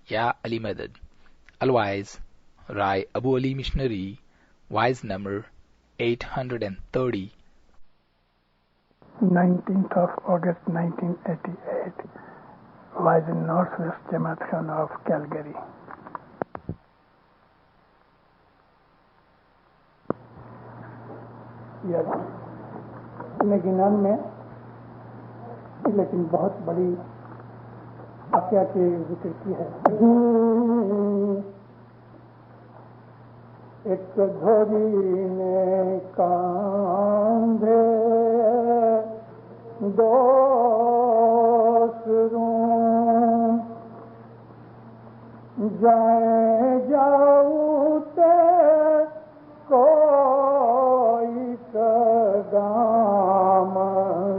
Ya Ali Madad. Otherwise, Rai Abu Ali Missionary, wise number 830. 19th of August 1988, was in Northwest Jamaat Khan of Calgary. گنان میں لیکن بہت بڑی واقعہ کی ذکر کی ہے. ایک دھوری نے کاندھے دوسروں جائیں جاؤتے کوئی کدام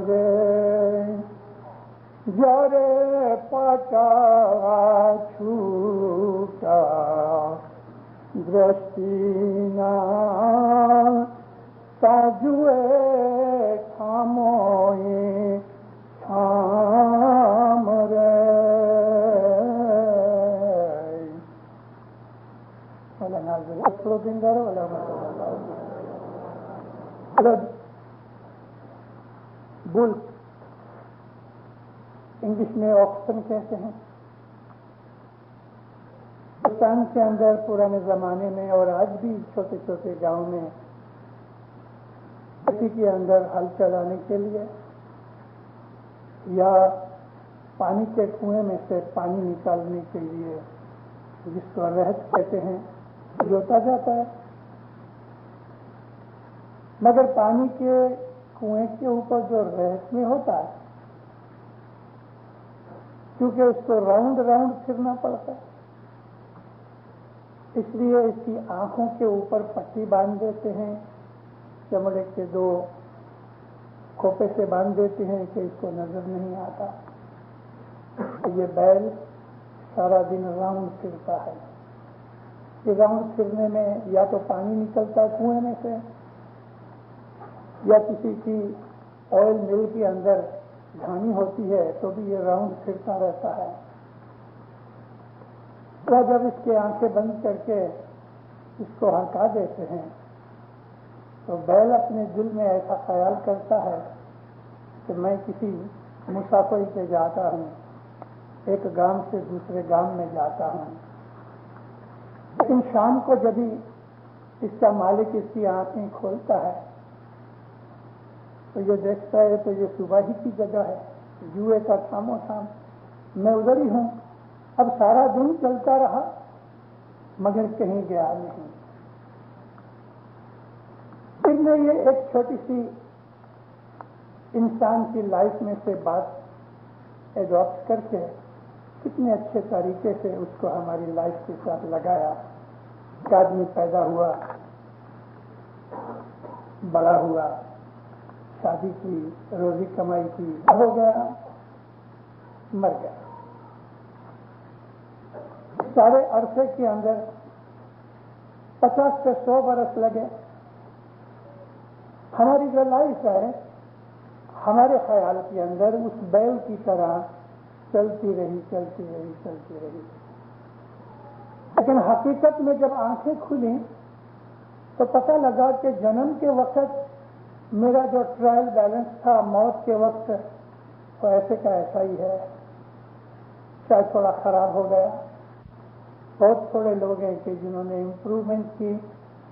رے جرے پٹا چھوٹا درشتینا تاجوے کھاموئے چھام رے. بل انگلش میں آکسن کہتے ہیں. ہندوستان کے اندر پرانے زمانے میں اور آج بھی چھوٹے چھوٹے گاؤں میں کسی کے اندر ہل چلانے کے لیے یا پانی کے کنویں میں سے پانی نکالنے کے لیے جس کو رہت کہتے ہیں جوتا جاتا ہے. مگر پانی کے کنویں کے اوپر جو رہت میں ہوتا ہے کیونکہ اس کو راؤنڈ راؤنڈ پھرنا پڑتا ہے اس لیے اس کی آنکھوں کے اوپر پٹی باندھ دیتے ہیں, چمڑے کے دو کھوپے سے باندھ دیتے ہیں کہ اس کو نظر نہیں آتا. یہ بیل سارا دن راؤنڈ پھرتا ہے. یہ راؤنڈ پھرنے میں یا تو پانی نکلتا ہے کنویں میں سے یا کسی کی آئل مل کے اندر گھانی ہوتی ہے تو بھی یہ راؤنڈ پھرتا رہتا ہے. تو جب اس کی آنکھیں بند کر کے اس کو ہٹا دیتے ہیں تو بیل اپنے دل میں ایسا خیال کرتا ہے کہ میں کسی مسافری پہ جاتا ہوں, ایک گام سے دوسرے گام میں جاتا ہوں. لیکن شام کو جب اس کا مالک اس کی آنکھیں کھولتا ہے تو یہ دیکھتا ہے تو یہ صبح ہی کی جگہ ہے, جوئے کا تھامو تھام, میں ادھر ہی ہوں. اب سارا دن چلتا رہا مگر کہیں گیا نہیں. پھر میں یہ ایک چھوٹی سی انسان کی لائف میں سے بات ایڈاپٹ کر کے کتنے اچھے طریقے سے اس کو ہماری لائف کے ساتھ لگایا. ایک آدمی پیدا ہوا, بڑا ہوا, شادی کی, روزی کمائی کی, ہو گیا, مر گیا. سارے عرصے کے اندر 50 سے 100 برس لگے. ہماری جو لائف ہے ہمارے خیال کے اندر اس بیل کی طرح چلتی رہی. لیکن حقیقت میں جب آنکھیں کھلیں تو پتہ لگا کہ جنم کے وقت میرا جو ٹرائل بیلنس تھا موت کے وقت وہ ایسے کا ایسا ہی ہے. شاید تھوڑا خراب ہو گیا. بہت تھوڑے لوگ ہیں کہ جنہوں نے امپروومنٹ کی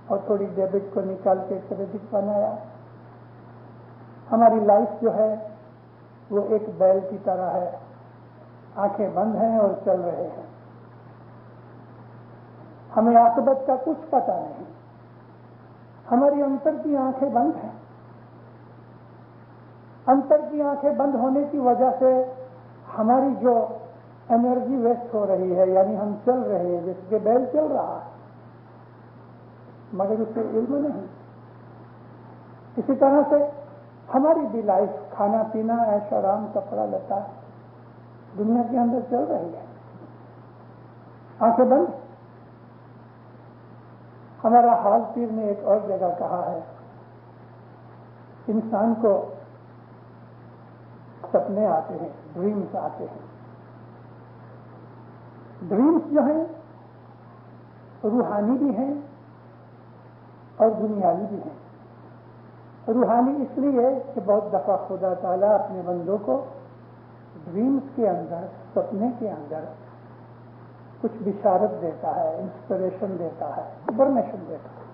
اور تھوڑی ڈیبٹ کو نکال کے کریڈٹ بنایا. ہماری لائف جو ہے وہ ایک بیل کی طرح ہے, آنکھیں بند ہیں اور چل رہے ہیں. ہمیں عاقبت کا کچھ پتہ نہیں. ہماری انتر کی آنکھیں بند ہیں. انتر کی آنکھیں بند ہونے کی وجہ سے ہماری جو انرجی ویسٹ ہو رہی ہے, یعنی ہم چل رہے ہیں جس کے بیل چل رہا ہے مگر اسے علم نہیں. اسی طرح سے ہماری بھی لائف کھانا پینا عیش آرام کپڑا لتا دنیا کے اندر چل رہی ہے, آنکھیں بند. ہمارا حال پیر نے ایک اور جگہ کہا ہے انسان کو سپنے آتے ہیں, ڈریمز آتے ہیں. ڈریمز جو ہیں روحانی بھی ہیں اور دنیاوی بھی ہیں. روحانی اس لیے کہ بہت دفعہ خدا تعالیٰ اپنے بندوں کو ڈریمز کے اندر، سپنے کے اندر کچھ بشارت دیتا ہے، انسپریشن دیتا ہے، انفارمیشن دیتا ہے.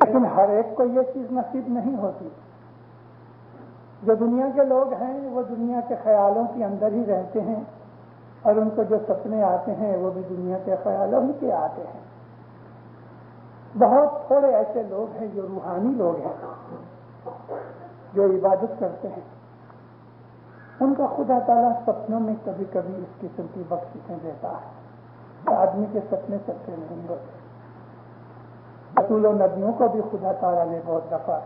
لیکن ہر ایک کو یہ چیز نصیب نہیں ہوتی. جو دنیا کے لوگ ہیں وہ دنیا کے خیالوں کے اندر ہی رہتے ہیں، اور ان کو جو سپنے آتے ہیں وہ بھی دنیا کے خیالوں ہی کے آتے ہیں. بہت تھوڑے ایسے لوگ ہیں جو روحانی لوگ ہیں، جو عبادت کرتے ہیں. ان کا خدا تعالیٰ سپنوں میں کبھی کبھی اس قسم کی بخششیں دیتا ہے. آدمی کے سپنے سچے نہیں ہوتے. رسول و نبیوں کو بھی خدا تعالیٰ نے بہت دفعہ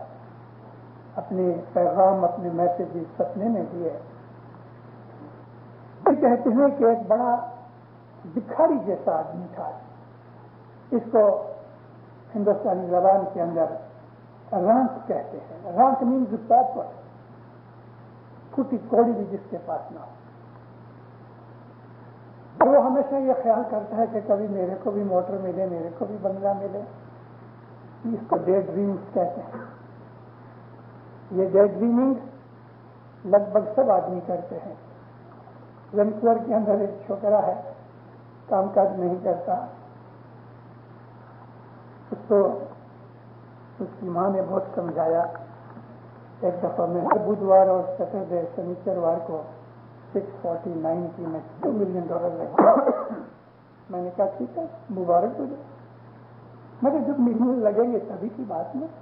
اپنے پیغام، اپنے میسج سپنے میں دیے. یہ کہتے ہیں کہ ایک بڑا بکھاری جیسا آدمی تھا. اس کو ہندوستانی زبان کے اندر رانک کہتے ہیں. رانک مینز پاپر، پھوٹی کوڑی بھی جس کے پاس نہ ہو. اور وہ ہمیشہ یہ خیال کرتا ہے کہ کبھی میرے کو بھی موٹر ملے، میرے کو بھی بنگلہ ملے. اس کو ڈے ڈریمز کہتے ہیں. یہ ڈے ڈریمنگ لگ بھگ سب آدمی کرتے ہیں. ونکور کے اندر ایک چھوکرا ہے، کام کاج نہیں کرتا. اس کو اس کی ماں نے بہت سمجھایا. ایک دفعہ میں ہر بدھوار اور سیٹرڈے سنیچروار کو 649 کی میں $2 ملین لگا. میں نے کہا ٹھیک ہے، مبارک ہو جائے. مگر جب ملین لگیں گے تبھی کی بات نہیں.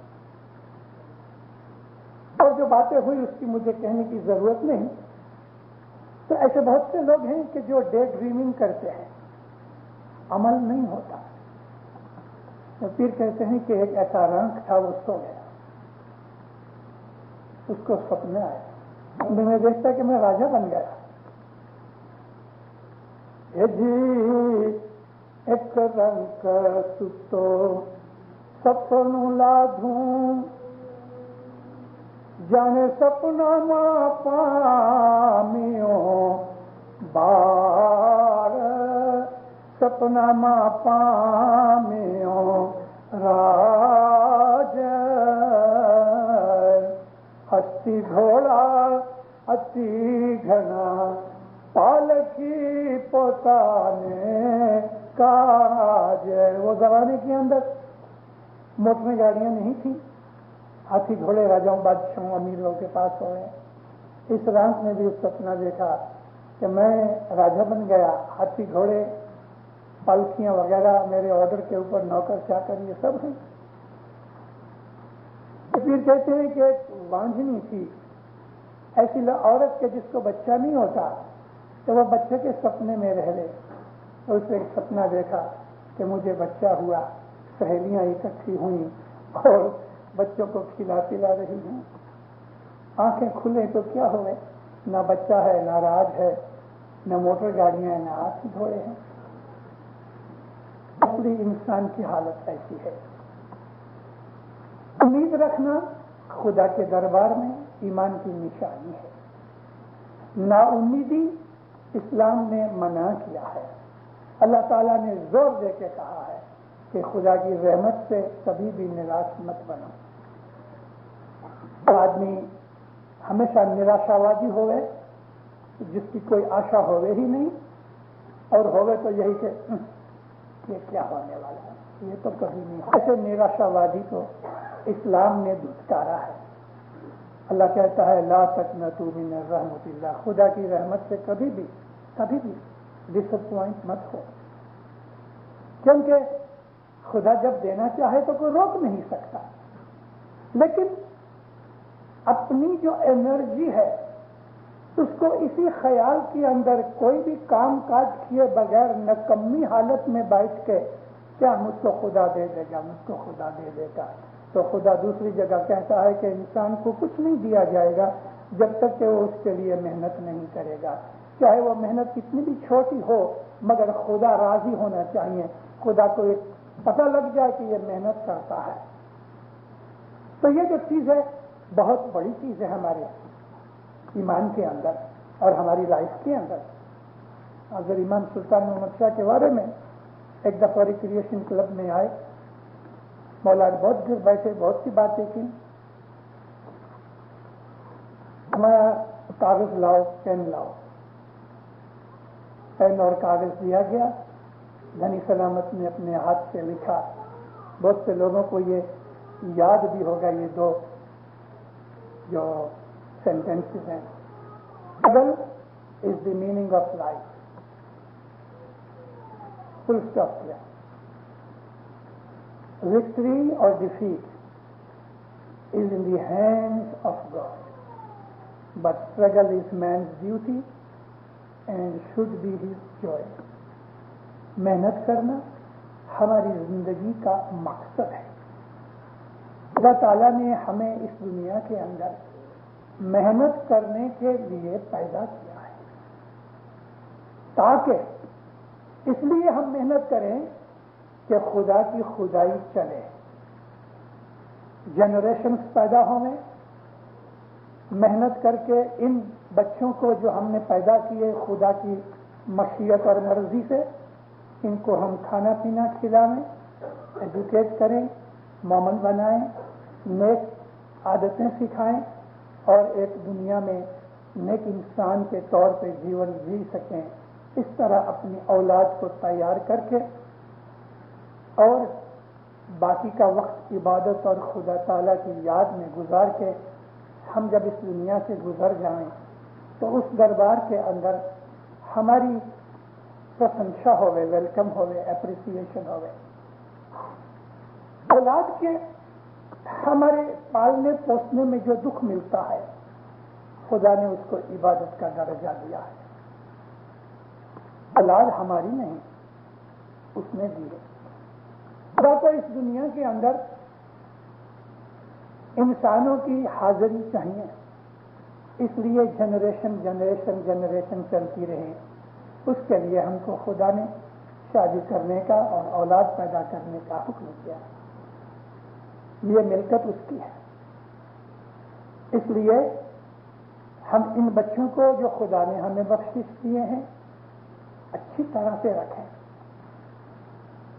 اور جو باتیں ہوئی اس کی مجھے کہنے کی ضرورت نہیں. تو ایسے بہت سے لوگ ہیں کہ جو ڈے ڈریمنگ کرتے ہیں، عمل نہیں ہوتا. تو پھر کہتے ہیں کہ ایک ایسا رنگ تھا، وہ سو گیا. اس کو سپنے آیا، میں دیکھتا کہ میں راجا بن گیا. جی ایک رنگ سو سپنوں لادھوں، جانے سپنا ماں پامیوں بار، سپنا ماں پامیوں راج، ہستی گھوڑا اتی گھنا پالکی پوتانے کاج. وہ زمانے کے اندر موٹر گاڑیاں نہیں تھیں. ہاتھی گھوڑے راجاؤں، بادشاہوں، امیروں کے پاس ہوئے. اس رانک نے بھی اس سپنا دیکھا کہ میں راجا بن گیا. ہاتھی گھوڑے، پالکیاں وغیرہ میرے آرڈر کے اوپر نوکر چاکر یہ سب ہیں. پھر کہتے ہیں کہ ایک وانجھنی تھی، ایسی عورت کے جس کو بچہ نہیں ہوتا، تو وہ بچے کے سپنے میں رہ لے. تو اس نے ایک سپنا دیکھا کہ مجھے بچہ ہوا، سہیلیاں اکٹھی ہوئیں اور بچوں کو کھلا پلا رہی ہیں. آنکھیں کھلیں تو کیا ہوئے، نہ بچہ ہے، نہ راج ہے، نہ موٹر گاڑیاں ہیں، نہ ہاتھی گھوڑے ہیں. اصلی انسان کی حالت ایسی ہے. امید رکھنا خدا کے دربار میں ایمان کی نشانی ہے. نا امیدی اسلام نے منع کیا ہے. اللہ تعالیٰ نے زور دے کے کہا ہے کہ خدا کی رحمت سے کبھی بھی نراش مت بنو. آدمی ہمیشہ نراشاوادی ہوئے، جس کی کوئی آشا ہوئے ہی نہیں، اور ہوئے تو یہی کہ یہ کیا ہونے والا ہے، یہ تو کبھی نہیں. ایسے نراشاوادی کو اسلام نے دھتکارا ہے. اللہ کہتا ہے لا تقنطوا من رحمت اللہ، خدا کی رحمت سے کبھی بھی ڈس اپوائنٹ مت ہو. کیونکہ خدا جب دینا چاہے تو کوئی روک نہیں سکتا. لیکن اپنی جو انرجی ہے اس کو اسی خیال کے اندر کوئی بھی کام کاج کیے بغیر نکمی حالت میں بیٹھ کے کیا مجھ کو خدا دے دے گا، مجھ کو خدا دے دے گا، تو خدا دوسری جگہ کہتا ہے کہ انسان کو کچھ نہیں دیا جائے گا جب تک کہ وہ اس کے لیے محنت نہیں کرے گا. چاہے وہ محنت کتنی بھی چھوٹی ہو، مگر خدا راضی ہونا چاہیے. خدا کو ایک پتہ لگ جائے کہ یہ محنت کرتا ہے. تو یہ جو چیز ہے بہت بڑی چیز ہے ہمارے ایمان کے اندر اور ہماری لائف کے اندر. حضرت امام سلطان محمد شاہ کے بارے میں ایک دفعہ ریکریشن کلب میں آئے، مولانا بہت دیر بیٹھے، بہت سی باتیں کی. ہمارا کاغذ لاؤ، پین لاؤ. پین اور کاغذ دیا گیا. دھنی سلامت نے اپنے ہاتھ سے لکھا. بہت سے لوگوں کو یہ یاد بھی ہوگا یہ دو جو سینٹینسز ہیں. Struggle is the meaning of life. Full stop کیا. وکٹری اور defeat is in the hands of God. But struggle is man's duty and should be his joy. محنت کرنا ہماری زندگی کا مقصد ہے. اللہ تعالیٰ نے ہمیں اس دنیا کے اندر محنت کرنے کے لیے پیدا کیا ہے، تاکہ اس لیے ہم محنت کریں کہ خدا کی خدائی چلے، جنریشنز پیدا ہوں. محنت کر کے ان بچوں کو جو ہم نے پیدا کیے خدا کی مشیت اور مرضی سے، ان کو ہم کھانا پینا کھلائیں، ایجوکیٹ کریں، مومن بنائیں، نیک عادتیں سکھائیں اور ایک دنیا میں نیک انسان کے طور پہ جیون جی سکیں. اس طرح اپنی اولاد کو تیار کر کے اور باقی کا وقت عبادت اور خدا تعالیٰ کی یاد میں گزار کے ہم جب اس دنیا سے گزر جائیں تو اس دربار کے اندر ہماری پرشنسا ہوئے، ویلکم ہوئے، اپریسیشن ہوئے. اولاد کے ہمارے پالنے پوسنے میں جو دکھ ملتا ہے خدا نے اس کو عبادت کا درجہ دیا ہے. اولاد ہماری نہیں، اس نے دی ہے. خدا کو اس دنیا کے اندر انسانوں کی حاضری چاہیے، اس لیے جنریشن چلتی رہے. اس کے لیے ہم کو خدا نے شادی کرنے کا اور اولاد پیدا کرنے کا حکم کیا. یہ ملکت اس کی ہے. اس لیے ہم ان بچوں کو جو خدا نے ہمیں بخشش دیے ہیں اچھی طرح سے رکھیں.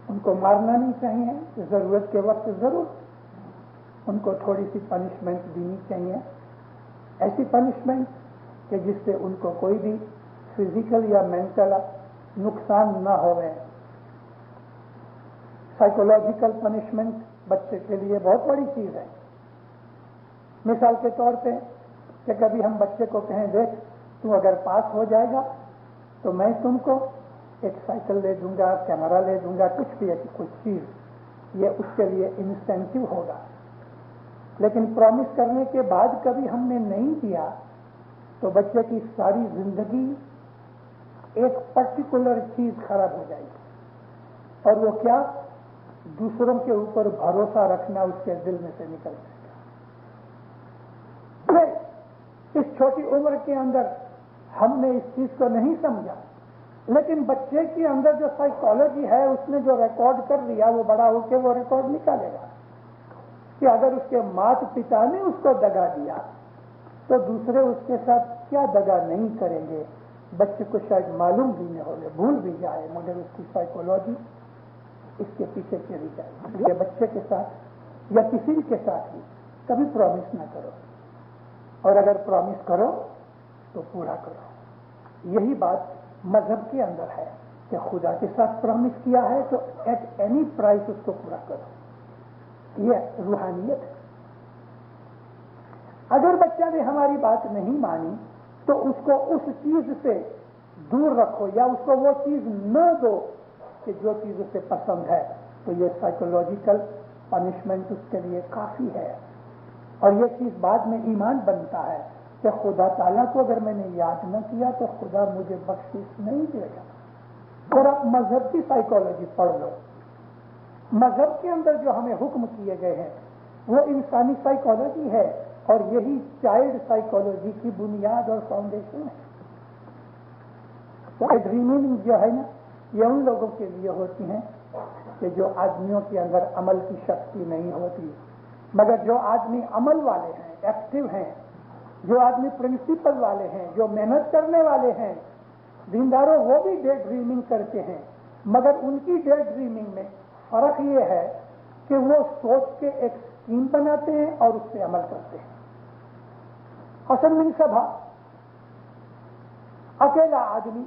ان کو مارنا نہیں چاہیے، ضرورت کے وقت ضرور ان کو تھوڑی سی پنشمنٹ دینی چاہیے، ایسی پنشمنٹ کہ جس سے ان کو کوئی بھی فزیکل یا مینٹل نقصان نہ ہوئے. سائیکولوجیکل پنشمنٹ بچے کے لیے بہت بڑی چیز ہے. مثال کے طور پہ کہ کبھی ہم بچے کو کہیں دیکھ تو اگر پاس ہو جائے گا تو میں تم کو ایک سائیکل لے دوں گا، کیمرہ لے دوں گا، کچھ بھی ایسی کچھ چیز، یہ اس کے لیے انسینٹو ہوگا. لیکن پرومس کرنے کے بعد کبھی ہم نے نہیں دیا تو بچے کی ساری زندگی ایک پرٹیکولر چیز خراب ہو جائے گی. اور وہ کیا؟ دوسروں کے اوپر بھروسہ رکھنا اس کے دل میں سے نکل جائے گا. اس چھوٹی عمر کے اندر ہم نے اس چیز کو نہیں سمجھا، لیکن بچے کے اندر جو سائیکالوجی ہے اس نے جو ریکارڈ کر لیا وہ بڑا ہو کے وہ ریکارڈ نکالے گا کہ اگر اس کے مات پتا نے اس کو دگا دیا تو دوسرے اس کے ساتھ کیا دگا نہیں کریں گے. بچے کو شاید معلوم بھی نہ ہو، بھول بھی جائے، مگر اس کی سائیکالوجی اس کے پیچھے چلی جائے. یہ بچے کے ساتھ یا کسی کے ساتھ بھی کبھی پرومس نہ کرو، اور اگر پرومس کرو تو پورا کرو. یہی بات مذہب کے اندر ہے کہ خدا کے ساتھ پرومس کیا ہے تو ایٹ اینی پرائس اس کو پورا کرو. یہ روحانیت ہے. اگر بچہ نے ہماری بات نہیں مانی تو اس کو اس چیز سے دور رکھو یا اس کو وہ چیز نہ دو کہ جو چیز اسے پسند ہے. تو یہ سائیکولوجیکل پنشمنٹ اس کے لیے کافی ہے. اور یہ چیز بعد میں ایمان بنتا ہے کہ خدا تعالیٰ کو اگر میں نے یاد نہ کیا تو خدا مجھے بخشش نہیں دے گا. اور آپ مذہب کی سائیکالوجی پڑھ لو. مذہب کے اندر جو ہمیں حکم کیے گئے ہیں وہ انسانی سائیکالوجی ہے، اور یہی چائلڈ سائیکالوجی کی بنیاد اور فاؤنڈیشن ہے. ڈریمنگ جو ہے نا یہ ان لوگوں کے لیے ہوتی ہیں کہ جو آدمیوں کے اندر عمل کی شکتی نہیں ہوتی، مگر جو آدمی عمل والے ہیں، ایکٹیو ہیں، جو آدمی پرنسپل والے ہیں، جو محنت کرنے والے ہیں، دینداروں وہ بھی ڈے ڈریمنگ کرتے ہیں، مگر ان کی ڈے ڈریمنگ میں فرق یہ ہے کہ وہ سوچ کے ایک اسکیم بناتے ہیں اور اس پہ عمل کرتے ہیں۔ حسن بن صبا اکیلا آدمی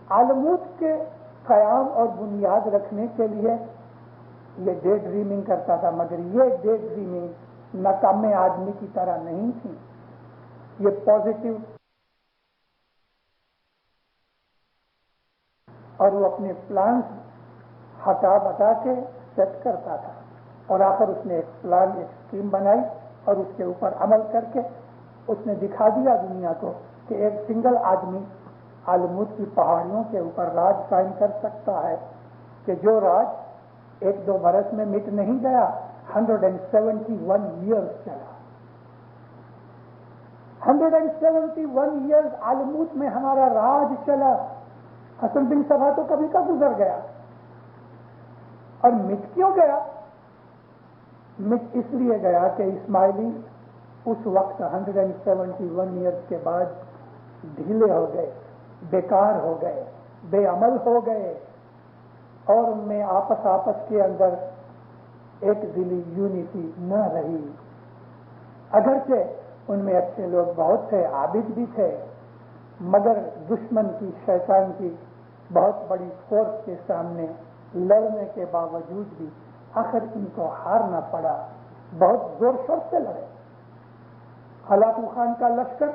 عالموت کے قیام اور بنیاد رکھنے کے لیے یہ ڈے ڈریمنگ کرتا تھا، مگر یہ ڈے ڈریمنگ ناکام آدمی کی طرح نہیں تھی، یہ پازیٹو، اور وہ اپنے پلانس ہٹا بتا کے سیٹ کرتا تھا، اور آخر اس نے ایک پلان، ایک اسکیم بنائی اور اس کے اوپر عمل کر کے اس نے دکھا دیا دنیا کو کہ ایک سنگل آدمی عالموت کی پہاڑیوں کے اوپر راج قائم کر سکتا ہے، کہ جو راج 1-2 برس میں مٹ نہیں گیا، 171 ایئرز چلا۔ 171 ایئرز عالموت میں ہمارا راج چلا۔ حسن بن صبا تو کبھی کا گزر گیا، اور مٹ کیوں گیا؟ مٹ اس لیے گیا کہ اسماعیلی اس وقت 171 ایئرز کے بعد ڈھیلے ہو گئے، بیکار ہو گئے، بے عمل ہو گئے، اور ان میں آپس کے اندر ایک دلی یونٹی نہ رہی۔ اگرچہ ان میں اچھے لوگ بہت تھے، عابد بھی تھے، مگر دشمن کی، شیطان کی بہت بڑی فورس کے سامنے لڑنے کے باوجود بھی آخر ان کو ہارنا پڑا۔ بہت زور شور سے لڑے۔ ہلاکو خان کا لشکر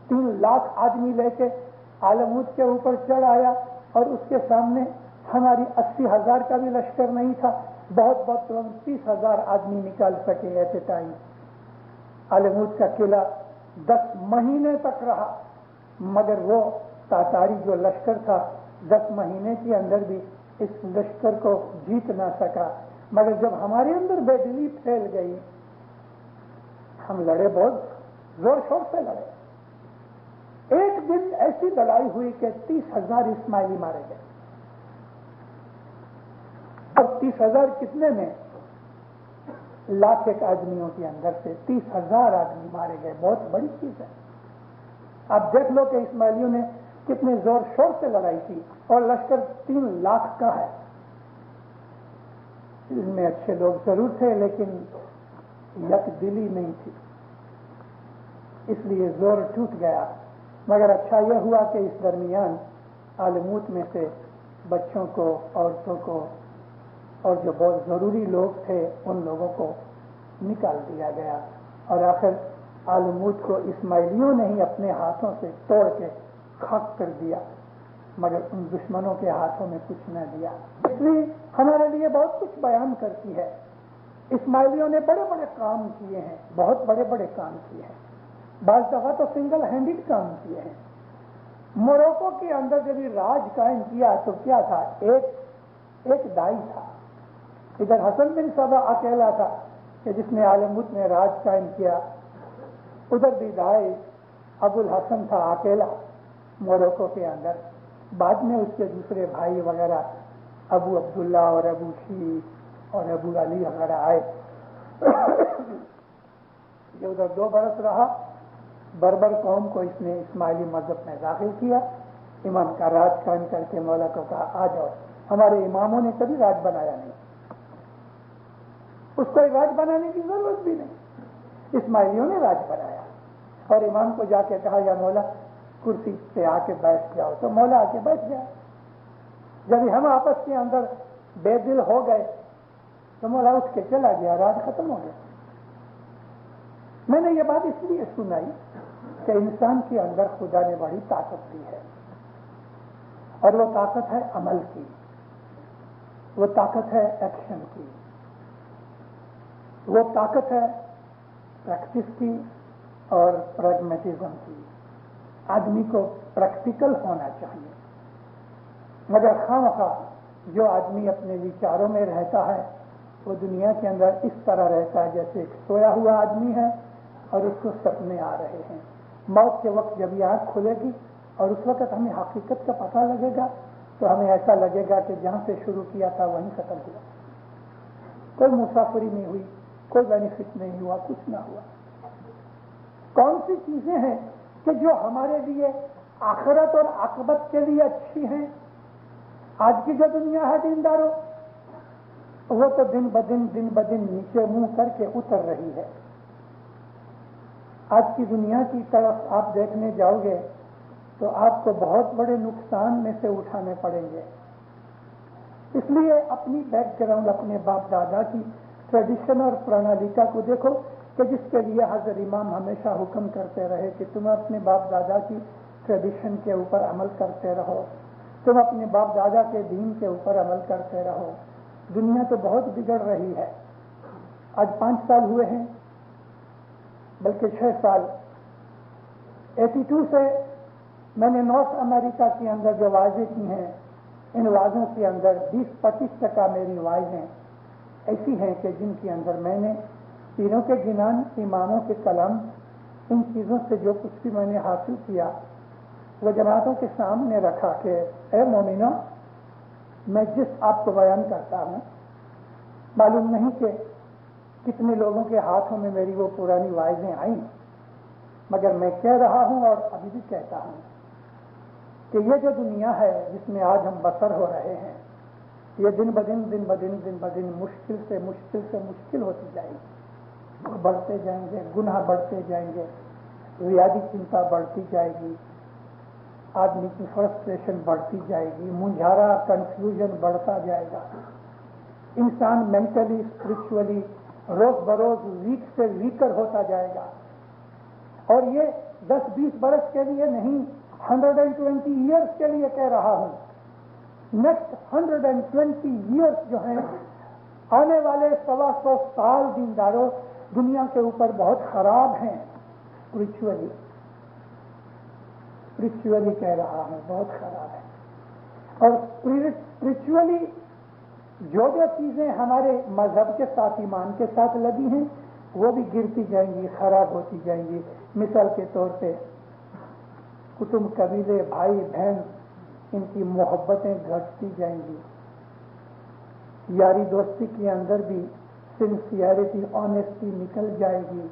3 لاکھ آدمی لے کے عالموت کے اوپر چڑھ آیا، اور اس کے سامنے ہماری 80,000 کا بھی لشکر نہیں تھا، بہت 30,000 آدمی نکال سکے ایٹ اے ٹائم۔ عالموت کا قلعہ 10 مہینے تک رہا، مگر وہ تاتاری جو لشکر تھا 10 مہینے کے اندر بھی اس لشکر کو جیت نہ سکا۔ مگر جب ہمارے اندر بے دلی پھیل گئی، ہم لڑے، بہت زور شور سے لڑے۔ ایک دن ایسی لڑائی ہوئی کہ 30,000 اسماعیلی مارے گئے، اور 30,000 کتنے میں؟ 1,00,000 آدمیوں کے اندر سے 30,000 آدمی مارے گئے، بہت بڑی چیز ہے۔ آپ دیکھ لو کہ اسماعیلیوں نے کتنے زور شور سے لڑائی کی، اور لشکر 3 لاکھ کا ہے۔ ان میں اچھے لوگ ضرور تھے، لیکن یک دلی نہیں تھی، اس لیے زور ٹوٹ گیا۔ مگر اچھا یہ ہوا کہ اس درمیان عالموت میں سے بچوں کو، عورتوں کو، اور جو بہت ضروری لوگ تھے ان لوگوں کو نکال دیا گیا، اور آخر عالموت کو اسماعیلیوں نے ہی اپنے ہاتھوں سے توڑ کے خاک کر دیا، مگر ان دشمنوں کے ہاتھوں میں کچھ نہ دیا۔ اس لیے ہمارے لیے بہت کچھ بیان کرتی ہے۔ اسماعیلیوں نے بڑے بڑے کام کیے ہیں، بہت بڑے بڑے کام کیے ہیں، بعض دفعہ تو سنگل ہینڈڈ کام کیے ہیں۔ موروکو کے اندر جب یہ راج قائم کیا تو کیا تھا؟ ایک دائی تھا، ادھر حسن بن صبا اکیلا تھا کہ جس نے عالموت میں راج قائم کیا، ادھر بھی دائی ابو الحسن تھا اکیلا موروکو کے اندر۔ بعد میں اس کے دوسرے بھائی وغیرہ ابو عبداللہ اور ابو شیخ اور ابو علی وغیرہ آئے۔ یہ ادھر 2 برس رہا، بربر قوم کو اس نے اسماعیلی مذہب میں داخل کیا، امام کا راج قائم کر کے مولا کو کہا آ جاؤ۔ ہمارے اماموں نے کبھی راج بنایا نہیں، اس کو راج بنانے کی ضرورت بھی نہیں، اسماعیلیوں نے راج بنایا۔ اور امام کو جا کے کہا یا مولا کرسی پہ آ کے بیٹھ جاؤ، تو مولا آ کے بیٹھ گیا۔ جب ہم آپس کے اندر بے دل ہو گئے تو مولا اٹھ کے چلا گیا، راج ختم ہو گیا۔ میں نے یہ بات اس لیے سنائی کہ انسان کے اندر خدا نے بڑی طاقت دی ہے، اور وہ طاقت ہے عمل کی، وہ طاقت ہے ایکشن کی، وہ طاقت ہے پریکٹس کی اور پریگمیٹزم کی۔ آدمی کو پریکٹیکل ہونا چاہیے، مگر خواہ جو آدمی اپنے وچاروں میں رہتا ہے وہ دنیا کے اندر اس طرح رہتا ہے جیسے ایک سویا ہوا آدمی ہے اور اس کو سپنے آ رہے ہیں۔ موت کے وقت جب یہ آنکھ کھلے گی اور اس وقت ہمیں حقیقت کا پتہ لگے گا تو ہمیں ایسا لگے گا کہ جہاں سے شروع کیا تھا وہیں ختم ہوا، کوئی مسافری نہیں ہوئی، کوئی بینیفٹ نہیں ہوا، کچھ نہ ہوا۔ کون سی چیزیں ہیں کہ جو ہمارے لیے آخرت اور عاقبت کے لیے اچھی ہیں، آج کی جو دنیا ہے دینداروں، وہ تو دن بدن نیچے منہ کر کے اتر رہی ہے۔ آج کی دنیا کی طرف آپ دیکھنے جاؤ گے تو آپ کو بہت بڑے نقصان میں سے اٹھانے پڑیں گے۔ اس لیے اپنی بیک گراؤنڈ، اپنے باپ دادا کی ٹریڈیشن اور پرانالیکا کو دیکھو کہ جس کے لیے حضرت امام ہمیشہ حکم کرتے رہے کہ تم اپنے باپ دادا کی ٹریڈیشن کے اوپر عمل کرتے رہو، تم اپنے باپ دادا کے دین کے اوپر عمل کرتے رہو۔ دنیا تو بہت بگڑ رہی ہے۔ آج 5 سال ہوئے ہیں، بلکہ 6 سال، 82 سے میں نے نارتھ امریکہ کے اندر جو وائزیں کی ہیں، ان وائزوں کے اندر 20-25% میری وائزیں ایسی ہیں کہ جن کے اندر میں نے پیروں کے گنان، اماموں کے کلام، ان چیزوں سے جو کچھ بھی میں نے حاصل کیا وہ جماعتوں کے سامنے رکھا کہ اے مومنوں، میں جس آپ کو بیان کرتا ہوں، معلوم نہیں کہ کتنے لوگوں کے ہاتھوں میں میری وہ پرانی وائزیں آئیں، مگر میں کہہ رہا ہوں اور ابھی بھی کہتا ہوں کہ یہ جو دنیا ہے جس میں آج ہم بسر ہو رہے ہیں، یہ دن بدن مشکل سے مشکل ہوتی جائے گی، بڑھتے جائیں گے، گناہ بڑھتے جائیں گے، ریاضی چنتا بڑھتی جائے گی، آدمی کی فرسٹریشن بڑھتی جائے گی، مجھارا کنفیوژن بڑھتا جائے گا، انسان مینٹلی اسپرچولی روز بروز ویک سے ویکر ہوتا جائے گا۔ اور یہ 10-20 برس کے لیے نہیں، 120 ایئرس کے لیے کہہ رہا ہوں۔ نیکسٹ 120 ایئرس جو ہیں، آنے والے 125 سال دینداروں، دنیا کے اوپر بہت خراب ہیں۔ اسپرچولی کہہ رہا ہوں، بہت خراب ہے۔ اور اسپرچولی جو چیزیں ہمارے مذہب کے ساتھ، ایمان کے ساتھ لگی ہیں، وہ بھی گرتی جائیں گی، خراب ہوتی جائیں گی۔ مثال کے طور پہ کٹمب، قبیلے، بھائی بہن، ان کی محبتیں گھٹتی جائیں گی۔ یاری دوستی کے اندر بھی سنسیئرٹی، آنیسٹی نکل جائے گی۔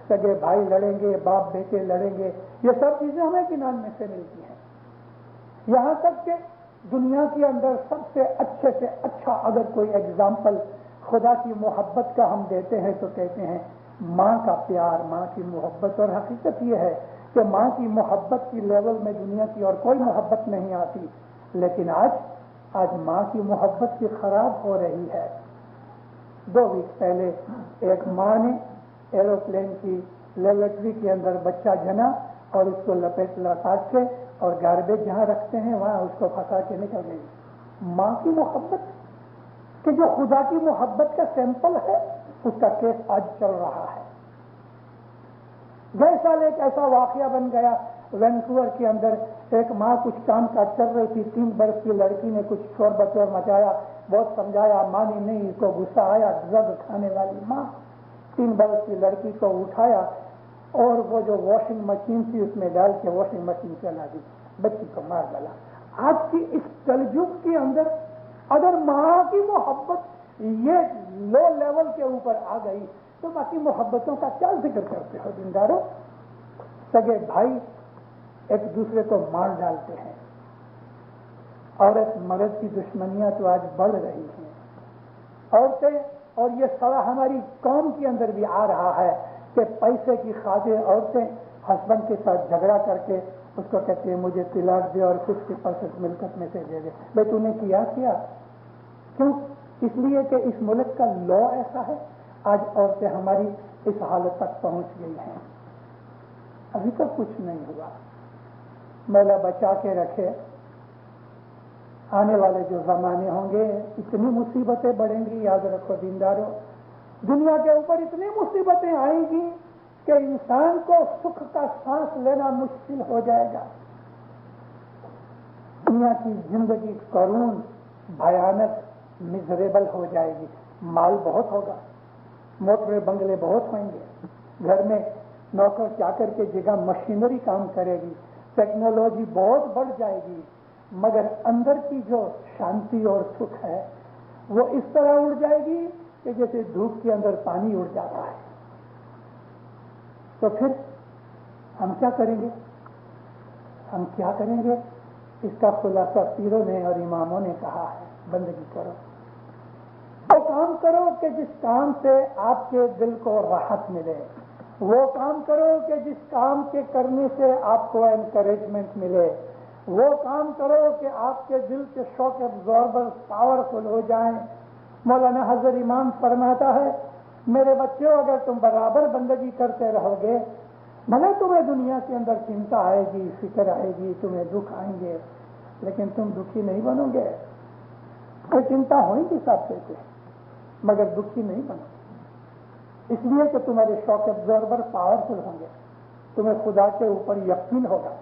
سگے بھائی لڑیں گے، باپ بیٹے لڑیں گے، یہ سب چیزیں ہمیں گنان میں سے ملتی ہیں۔ یہاں تک کہ دنیا کے اندر سب سے اچھا اگر کوئی ایگزامپل خدا کی محبت کا ہم دیتے ہیں تو کہتے ہیں ماں کا پیار، ماں کی محبت۔ اور حقیقت یہ ہے کہ ماں کی محبت کی لیول میں دنیا کی اور کوئی محبت نہیں آتی، لیکن آج ماں کی محبت بھی خراب ہو رہی ہے۔ 2 ویک پہلے ایک ماں نے ایروپلین کی لیبورٹری کے اندر بچہ جنا اور اس کو لپاٹ کے اور گاربیج جہاں رکھتے ہیں وہاں اس کو پھنسا کے نکل گئی۔ ماں کی محبت کہ جو خدا کی محبت کا سیمپل ہے، اس کا کیس آج چل رہا ہے۔ گئے سال ایک ایسا واقعہ بن گیا وینکوور کے اندر، ایک ماں کچھ کام کا چل رہی تھی، 3 برس کی لڑکی نے کچھ شور بچور مچایا، بہت سمجھایا، مانی نہیں، اس کو غصہ آیا، ڈرگ کھانے والی ماں 3 برس کی لڑکی کو اٹھایا اور وہ جو واشنگ مشین تھی اس میں ڈال کے واشنگ مشین چلا دی، بچی کو مار ڈالا۔ آج کی اس کلجگ کے اندر اگر ماں کی محبت یہ لو لیول کے اوپر آ گئی تو باقی محبتوں کا کیا ذکر کرتے ہو دینداروں؟ سگے بھائی ایک دوسرے کو مار ڈالتے ہیں، عورت مرد کی دشمنیاں تو آج بڑھ رہی ہیں۔ عورتیں، اور یہ سارا ہماری قوم کے اندر بھی آ رہا ہے کہ پیسے کی خاطر عورتیں ہسبینڈ کے ساتھ جھگڑا کر کے اس کو کہتے ہیں مجھے طلاق دے اور 50% ملکت میں سے دے دے۔ بھائی تو نے کیا کیوں؟ اس لیے کہ اس ملک کا لا ایسا ہے۔ آج عورتیں ہماری اس حالت تک پہنچ گئی ہیں۔ ابھی تک کچھ نہیں ہوا، مولا بچا کے رکھے۔ آنے والے جو زمانے ہوں گے اتنی مصیبتیں بڑھیں گی، یاد رکھو دینداروں، دنیا کے اوپر اتنی مصیبتیں آئیں گی کہ انسان کو سکھ کا سانس لینا مشکل ہو جائے گا۔ دنیا کی زندگی کرون، بھیانک، مزریبل ہو جائے گی۔ مال بہت ہوگا، موٹر بنگلے بہت ہوئیں گے، گھر میں نوکر چاکر کے جگہ مشینری کام کرے گی، ٹیکنالوجی بہت بڑھ جائے گی، مگر اندر کی جو شانتی اور سکھ ہے وہ اس طرح اڑ جائے گی کہ جیسے دھوپ کے اندر پانی اڑ جاتا ہے۔ تو پھر ہم کیا کریں گے؟ ہم کیا کریں گے؟ اس کا خلاصہ پیروں نے اور اماموں نے کہا ہے، بندگی کرو، وہ کام کرو کہ جس کام سے آپ کے دل کو راحت ملے، وہ کام کرو کہ جس کام کے کرنے سے آپ کو انکریجمنٹ ملے، وہ کام کرو کہ آپ کے دل کے شوق ابزاربر پاورفل ہو جائیں۔ مولانا حضرت امام فرماتا ہے، میرے بچوں اگر تم برابر بندگی کرتے رہو گے، بھلے تمہیں دنیا کے اندر چنتا آئے گی، فکر آئے گی، تمہیں دکھ آئیں گے، لیکن تم دکھی نہیں بنو گے۔ کوئی چنتا ہوئی گی سب سے، مگر دکھی نہیں بنو گے، اس لیے کہ تمہارے شوق ابزاربر پاورفل ہوں گے، تمہیں خدا کے اوپر یقین ہوگا،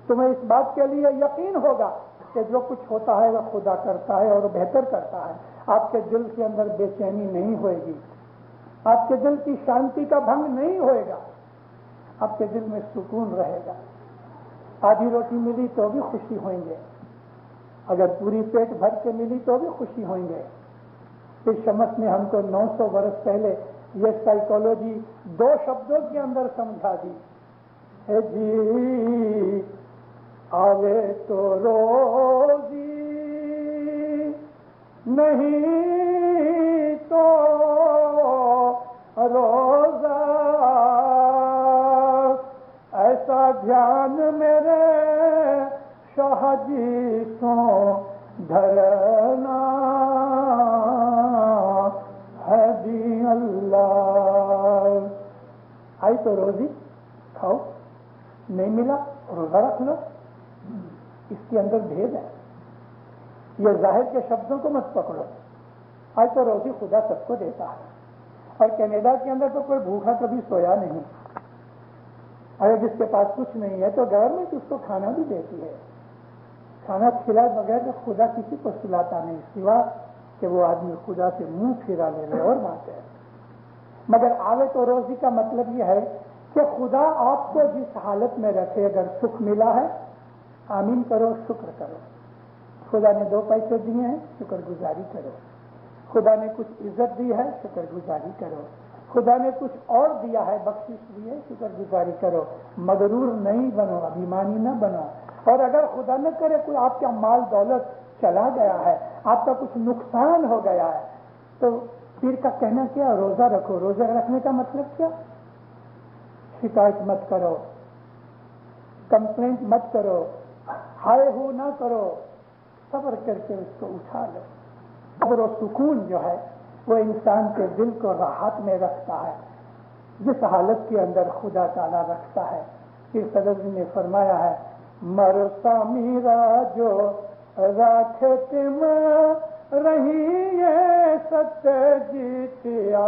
تمہیں اس بات کے لیے یقین ہوگا کہ جو کچھ ہوتا ہے وہ خدا کرتا ہے اور بہتر کرتا ہے۔ آپ کے دل کے اندر بے چینی نہیں ہوئے گی، آپ کے دل کی شانتی کا بھنگ نہیں ہوئے گا، آپ کے دل میں سکون رہے گا۔ آدھی روٹی ملی تو بھی خوشی ہوئیں گے، اگر پوری پیٹ بھر کے ملی تو بھی خوشی ہوئیں گے۔ پھر شمس نے ہم کو 900 برس پہلے یہ سائیکالوجی 2 شبدوں کے اندر سمجھا دی ہے جی، آوے تو روزی نہیں تو روزہ، ایسا دھیان میرے شاہ جی سو دھرنا ہے دی اللہ۔ آئی تو روزی کھاؤ، نہیں ملا روزہ رکھ لو، اس کے اندر بھید ہے۔ یہ ظاہر کے شبدوں کو مت پکڑو، آج تو روزی خدا سب کو دیتا ہے، اور کینیڈا کے اندر تو کوئی بھوکا کبھی سویا نہیں، اگر جس کے پاس کچھ نہیں ہے تو گورنمنٹ اس کو کھانا بھی دیتی ہے، کھانا کھلائے بغیر تو خدا کسی کو کھلاتا نہیں، سوا کہ وہ آدمی خدا سے منہ پھیرا لے لے، اور بات ہے۔ مگر آوے تو روزی کا مطلب یہ ہے کہ خدا آپ کو جس حالت میں رکھے، اگر سکھ ملا ہے آمین کرو، شکر کرو، خدا نے 2 پیسے دیے ہیں شکر گزاری کرو، خدا نے کچھ عزت دی ہے شکر گزاری کرو، خدا نے کچھ اور دیا ہے بخشش دی ہے شکر گزاری کرو، مغرور نہیں بنو، ابھیمانی نہ بنو۔ اور اگر خدا نہ کرے کوئی آپ کا مال دولت چلا گیا ہے، آپ کا کچھ نقصان ہو گیا ہے، تو پیر کا کہنا کیا؟ روزہ رکھو۔ روزہ رکھنے کا مطلب کیا؟ شکایت مت کرو، کمپلینٹ مت کرو، ہائے ہو نہ کرو، صبر کر کے اس کو اٹھا لو۔ صبر و سکون جو ہے وہ انسان کے دل کو راحت میں رکھتا ہے، جس حالت کے اندر خدا تعالیٰ رکھتا ہے۔ پھر صدر نے فرمایا ہے، مرسا میرا جو راکھت میں رہی ہے ست جیتیا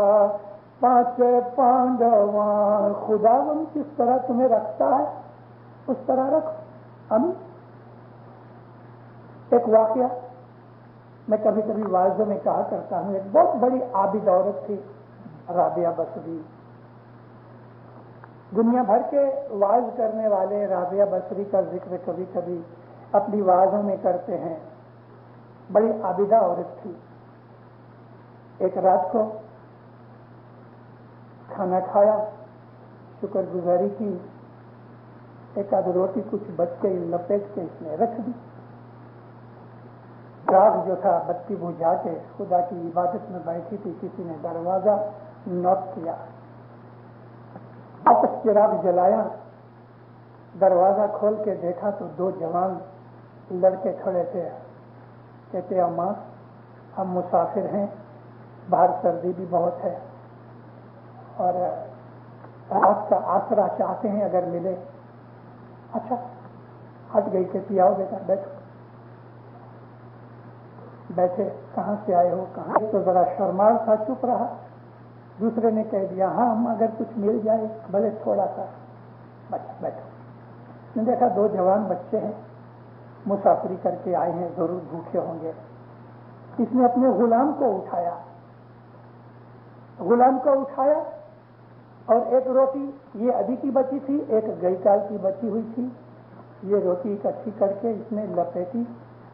5 پانڈواں۔ خداوند کس طرح تمہیں رکھتا ہے اس طرح رکھو۔ ہم ایک واقعہ میں کبھی کبھی واعظوں میں کہا کرتا ہوں، ایک بہت بڑی عابد عورت تھی رابعہ بصری۔ دنیا بھر کے واعظ کرنے والے رابعہ بصری کا ذکر کبھی کبھی اپنی واعظوں میں کرتے ہیں۔ بڑی عابدہ عورت تھی۔ ایک رات کو کھانا کھایا، شکر گزاری کی، ایک آدھ روٹی کچھ بچ کے لپیٹ کے اس نے رکھ دی۔ چراغ جو تھا بتی بجھا کے خدا کی عبادت میں بیٹھی تھی، کسی نے دروازہ نوک کیا، واپس چراغ جلایا، دروازہ کھول کے دیکھا تو 2 جوان لڑکے کھڑے تھے۔ کہتے اماں ہم مسافر ہیں، باہر سردی بھی بہت ہے اور رات کا آسرا چاہتے ہیں اگر ملے۔ اچھا، ہٹ گئی کہ آؤ بیٹا بیٹھو۔ بیٹھے، کہاں سے آئے ہو؟ کہاں؟ تو ذرا شرمار تھا، چپ رہا۔ دوسرے نے کہہ دیا ہاں ہم اگر کچھ مل جائے بھلے تھوڑا سا، بیٹھو۔ نے دیکھا 2 جوان بچے ہیں، مسافری کر کے آئے ہیں، ضرور بھوکے ہوں گے۔ اس نے اپنے غلام کو اٹھایا، اور ایک روٹی یہ ابھی کی بچی تھی، ایک گئی کال کی بچی ہوئی تھی، یہ روٹی اکٹھی کر کے اس نے لپیٹی،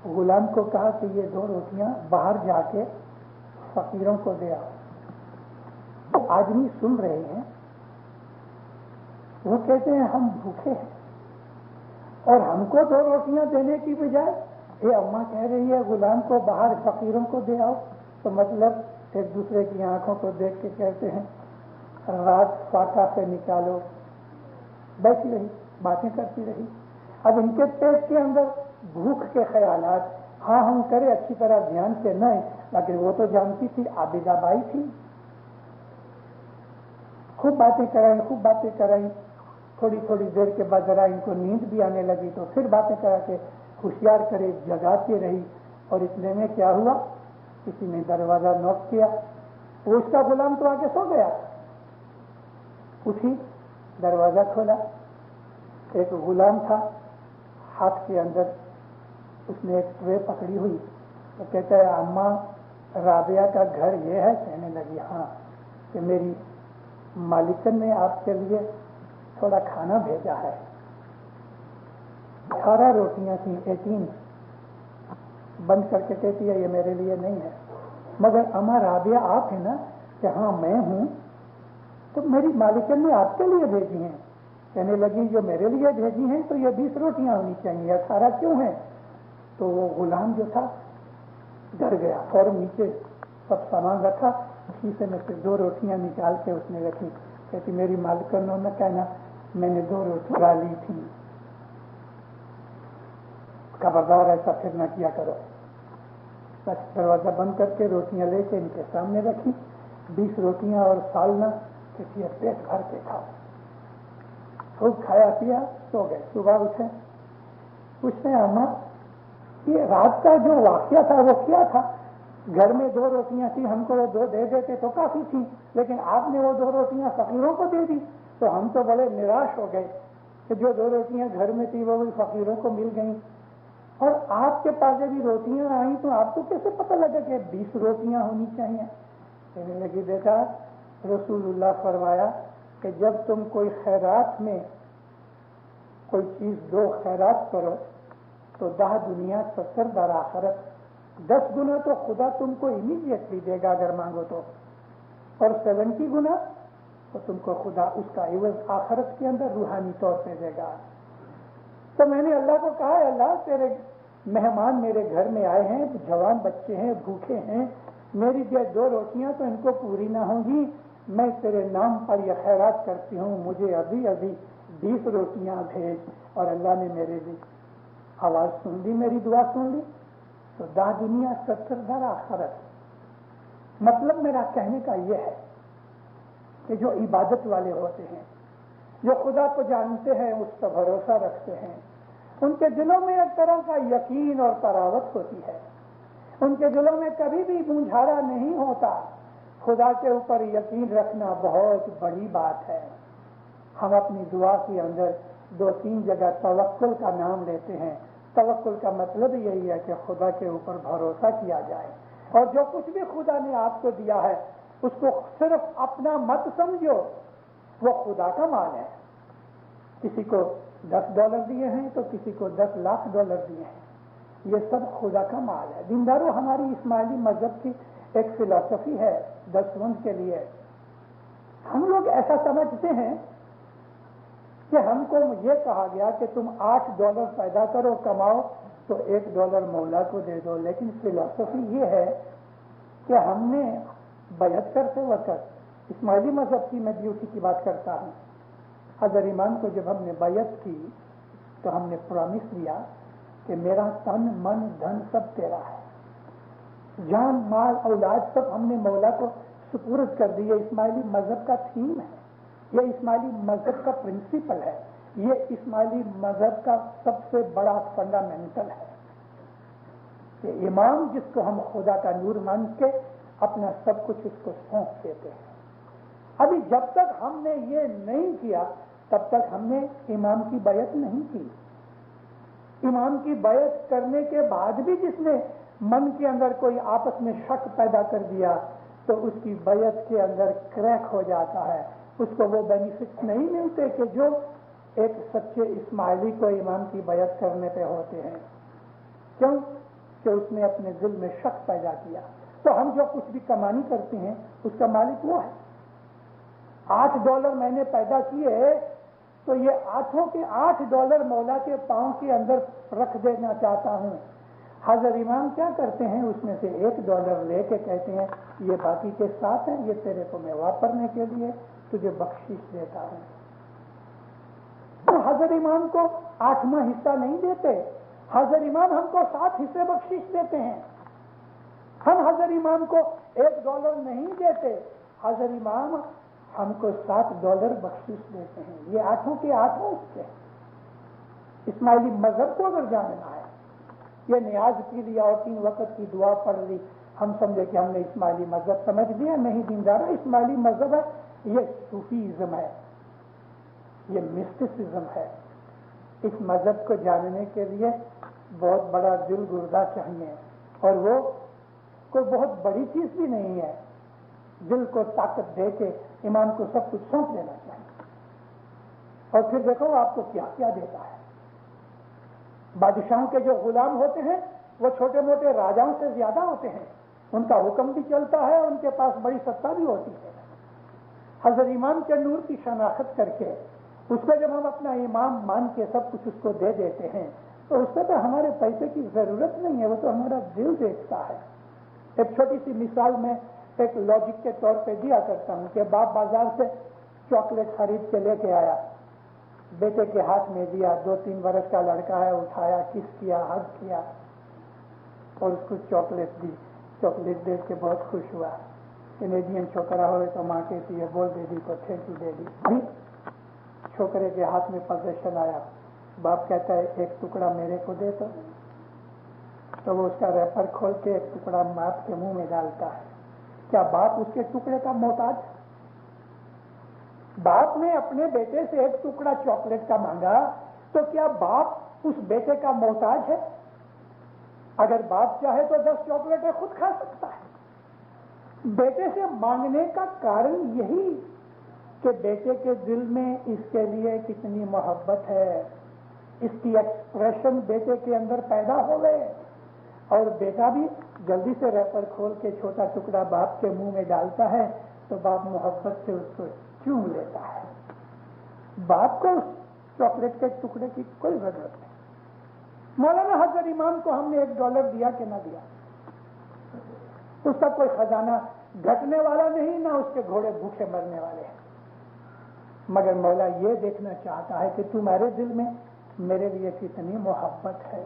غلام کو کہا کہ یہ 2 روٹیاں باہر جا کے فقیروں کو دے آؤ۔ آدمی سن رہے ہیں، وہ کہتے ہیں ہم بھوکے ہیں اور ہم کو 2 روٹیاں دینے کی بجائے یہ اماں کہہ رہی ہے غلام کو باہر فقیروں کو دے آؤ. تو مطلب ایک دوسرے کی آنکھوں کو دیکھ کے کہتے ہیں رات فاقہ سے نکالو. بیٹھی رہی, باتیں کرتی رہی. اب ان کے پیٹ کے اندر بھوک کے خیالات ہاں ہم کرے اچھی طرح دھیان سے نہیں, لیکن وہ تو جانتی تھی عابدہ بائی تھی. خوب باتیں کرائیں. تھوڑی تھوڑی دیر کے بعد ذرا ان کو نیند بھی آنے لگی تو پھر باتیں کرا کے ہوشیار کرے جگاتی رہی. اور اتنے میں کیا ہوا, کسی نے دروازہ نوک کیا. وہ اس کا غلام تو آگے سو گیا. اٹھی, دروازہ کھولا. ایک غلام تھا, ہاتھ کے اندر اس نے ایک ٹرے پکڑی ہوئی. تو کہتا ہے اماں رابعہ کا گھر یہ ہے؟ کہنے لگی ہاں. کہ میری مالکن نے آپ کے لیے تھوڑا کھانا بھیجا ہے. 18 روٹیاں تھیں, 18. بند کر کے کہتی ہے یہ میرے لیے نہیں ہے. مگر اماں رابعہ آپ ہیں نا؟ کہ ہاں میں ہوں. تو میری مالکن نے آپ کے لیے بھیجی ہیں. کہنے لگی جو میرے لیے بھیجی ہیں تو یہ 20 روٹیاں ہونی چاہیے, 18 کیوں ہیں؟ تو وہ غلام جو تھا ڈر گیا, فوراً نیچے سب سامان رکھا, شیشے میں سے 2 روٹیاں نکال کے اس نے رکھی. کہتی میری مالکن نے کہنا میں نے 2 روٹی ڈالی تھی. خبردار ایسا پھر نہ کیا کرو. بس دروازہ بند کر کے روٹیاں لے کے ان کے سامنے رکھی. 20 روٹیاں اور سالنا. کہتی ہے پیٹ بھر کے کھاؤ. خوب کھایا پیا, سو گئے. صبح اٹھے, پوچھتے ہیں اماں یہ رات کا جو واقعہ تھا وہ کیا تھا؟ گھر میں 2 روٹیاں تھیں, ہم کو وہ 2 دے دیتے تو کافی تھی, لیکن آپ نے وہ 2 روٹیاں فقیروں کو دے دی. تو ہم تو بڑے نراش ہو گئے کہ جو 2 روٹیاں گھر میں تھی وہ بھی فقیروں کو مل گئیں, اور آپ کے پاس بھی روٹیاں آئیں تو آپ کو کیسے پتہ لگا کہ 20 روٹیاں ہونی چاہیے؟ کہنے لگی بیٹا رسول اللہ فرمایا کہ جب تم کوئی خیرات میں کوئی چیز دو, خیرات کرو تو 10 دنیا 70 در آخرت. 10 گنا تو خدا تم کو امیڈیٹلی دے گا اگر مانگو تو, اور 70 گنا تو تم کو خدا اس کا عوض آخرت کے اندر روحانی طور پہ دے گا. تو میں نے اللہ کو کہا ہے اللہ تیرے مہمان میرے گھر میں آئے ہیں, جوان بچے ہیں, بھوکے ہیں, میری یہ 2 روٹیاں تو ان کو پوری نہ ہوں گی. میں تیرے نام پر یہ خیرات کرتی ہوں, مجھے ابھی 20 روٹیاں بھیج. اور اللہ نے میرے لیے آواز سن لی, میری دعا سن لی. تو 10 دنیا 70 در آخرت. مطلب میرا کہنے کا یہ ہے کہ جو عبادت والے ہوتے ہیں, جو خدا کو جانتے ہیں, اس پر بھروسہ رکھتے ہیں, ان کے دلوں میں ایک طرح کا یقین اور طراوت ہوتی ہے. ان کے دلوں میں کبھی بھی بوجھارا نہیں ہوتا. خدا کے اوپر یقین رکھنا بہت بڑی بات ہے. ہم اپنی دعا کے اندر 2-3 جگہ توکل کا نام لیتے ہیں. توکل کا مطلب یہی ہے کہ خدا کے اوپر بھروسہ کیا جائے, اور جو کچھ بھی خدا نے آپ کو دیا ہے اس کو صرف اپنا مت سمجھو, وہ خدا کا مال ہے. کسی کو $10 دیے ہیں تو کسی کو $10 لاکھ دیے ہیں, یہ سب خدا کا مال ہے. دینداروں, ہماری اسماعیلی مذہب کی ایک فلسفی ہے دستمند کے لیے. ہم لوگ ایسا سمجھتے ہیں کہ ہم کو یہ کہا گیا کہ تم $8 پیدا کرو, کماؤ, تو $1 مولا کو دے دو. لیکن فلسفی یہ ہے کہ ہم نے بیعت کرتے وقت اسماعیلی مذہب کی, میں ڈیوٹی کی بات کرتا ہوں, حضرت امام کو جب ہم نے بیعت کی تو ہم نے پرامس لیا کہ میرا تن من دھن سب تیرا ہے, جان مال اولاد سب ہم نے مولا کو سپرد کر دی. یہ اسماعیلی مذہب کا تھیم ہے, یہ اسماعیلی مذہب کا پرنسپل ہے, یہ اسماعیلی مذہب کا سب سے بڑا فنڈامنٹل ہے کہ امام جس کو ہم خدا کا نور مان کے اپنا سب کچھ اس کو سونپ دیتے ہیں. ابھی جب تک ہم نے یہ نہیں کیا تب تک ہم نے امام کی بیعت نہیں کی. امام کی بیعت کرنے کے بعد بھی جس نے من کے اندر کوئی آپس میں شک پیدا کر دیا تو اس کی بیعت کے اندر کریک ہو جاتا ہے. اس کو وہ بینیفٹ نہیں ملتے کہ جو ایک سچے اسماعیلی کو امام کی بیعت کرنے پہ ہوتے ہیں. کیوں کہ اس نے اپنے دل میں شک پیدا کیا. تو ہم جو کچھ بھی کمانی کرتے ہیں اس کا مالک وہ ہے. $8 میں نے پیدا کیے تو یہ 8 کے 8 ڈالر مولا کے پاؤں کے اندر رکھ دینا چاہتا ہوں. حضرت امام کیا کرتے ہیں؟ اس میں سے $1 لے کے کہتے ہیں یہ باقی کے 7 ہیں، یہ تیرے کو میں واپرنے کے لیے تجھے بخشش دیتا ہوں. تو حضرت امام کو 8واں حصہ نہیں دیتے، حضرت امام ہم کو 7 حصے بخشش دیتے ہیں. ہم حضرت امام کو $1 نہیں دیتے، حضرت امام ہم کو $7 بخشش دیتے ہیں. یہ 8 کے 8 حصے. اسماعیلی مذہب کو اگر جاننا ہے، یہ نیاز کی لیا اور 3 وقت کی دعا پڑھ لی، ہم سمجھے کہ ہم نے اسماعیلی مذہب سمجھ لیا. نہیں دیندارا، اسماعیلی مذہب ہے، یہ صوفیزم ہے، یہ مسٹسزم ہے. اس مذہب کو جاننے کے لیے بہت بڑا دل گردہ چاہیے، اور وہ کوئی بہت بڑی چیز بھی نہیں ہے. دل کو طاقت دے کے امام کو سب کچھ سونپ دینا چاہیے، اور پھر دیکھو آپ کو کیا کیا دیتا ہے. بادشاہوں کے جو غلام ہوتے ہیں وہ چھوٹے موٹے راجاؤں سے زیادہ ہوتے ہیں، ان کا حکم بھی چلتا ہے، ان کے پاس بڑی ستا بھی ہوتی ہے. حضرت امام کے نور کی شناخت کر کے اس کو جب ہم اپنا امام مان کے سب کچھ اس کو دے دیتے ہیں تو اس کو تو ہمارے پیسے کی ضرورت نہیں ہے، وہ تو ہمارا دل دیکھتا ہے. ایک چھوٹی سی مثال میں ایک لاجک کے طور پہ دیا کرتا ہوں کہ باپ بازار سے چاکلیٹ خرید کے لے کے آیا، بیٹے کے ہاتھ میں دیا. 2-3 برس کا لڑکا ہے، اٹھایا، کس کیا، ہگ کیا اور اس کو چاکلیٹ دی. چاکلیٹ دیکھ کے بہت خوش ہوا. کینیڈین چھوکرا ہوئے تو ماں کہتی ہے بول دے دی کو تھینک یو دے دی. چھوکرے کے ہاتھ میں پوزیشن آیا، باپ کہتا ہے 1 ٹکڑا میرے کو دے تو وہ اس کا ریپر کھول کے 1 ٹکڑا باپ کے منہ میں ڈالتا ہے. کیا باپ اس کے ٹکڑے کا محتاج؟ باپ نے اپنے بیٹے سے 1 ٹکڑا چاکلیٹ کا مانگا تو کیا باپ اس بیٹے کا محتاج ہے؟ اگر باپ چاہے تو 10 چاکلیٹیں خود کھا سکتا ہے. بیٹے سے مانگنے کا کارن یہی کہ بیٹے کے دل میں اس کے لیے کتنی محبت ہے، اس کی ایکسپریشن بیٹے کے اندر پیدا ہو گئے، اور بیٹا بھی جلدی سے ریپر کھول کے چھوٹا ٹکڑا باپ کے منہ میں ڈالتا ہے تو باپ محبت سے اس کو چوم لیتا ہے. باپ کو اس چاکلیٹ کے ٹکڑے کی کوئی ضرورت نہیں. مولانا حضرت امام کو ہم نے $1 دیا کہ نہ دیا، اس کا کوئی خزانہ گھٹنے والا نہیں، نہ اس کے گھوڑے بھوکے مرنے والے ہیں. مگر مولا یہ دیکھنا چاہتا ہے کہ تمہارے دل میں میرے لیے کتنی محبت ہے.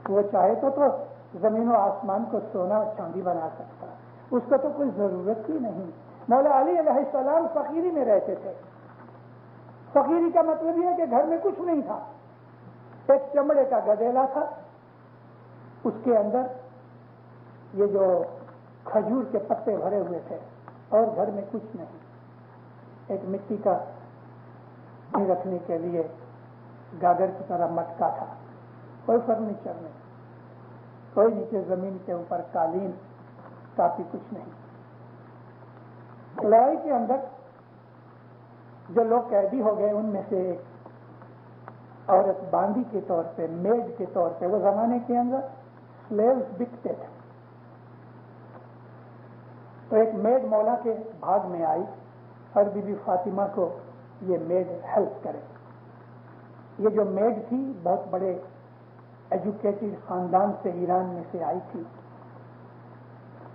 وہ چاہے تو زمین و آسمان کو سونا اور چاندی بنا سکتا، اس کو تو کوئی ضرورت ہی نہیں. مولا علی علیہ السلام فقیری میں رہتے تھے. فقیری کا مطلب یہ ہے کہ گھر میں کچھ نہیں تھا. ایک چمڑے کا گدیلا تھا، اس کے اندر یہ جو کھجور کے پتے بھرے ہوئے تھے، اور گھر میں کچھ نہیں. ایک مٹی کا رکھنے کے لیے گاگر کی طرح مٹکا تھا. کوئی فرنیچر نہیں، کوئی نیچے زمین کے اوپر قالین کافی کچھ نہیں. لڑائی کے اندر جو لوگ قیدی ہو گئے ان میں سے ایک عورت باندی کے طور پہ، میڈ کے طور پہ، وہ زمانے کے اندر سلیوز بکتے تھے. تو ایک میڈ مولا کے بھاگ میں آئی اور بی بی فاطمہ کو یہ میڈ ہیلپ کرے. یہ جو میڈ تھی بہت بڑے ایجوکیٹڈ خاندان سے ایران میں سے آئی تھی،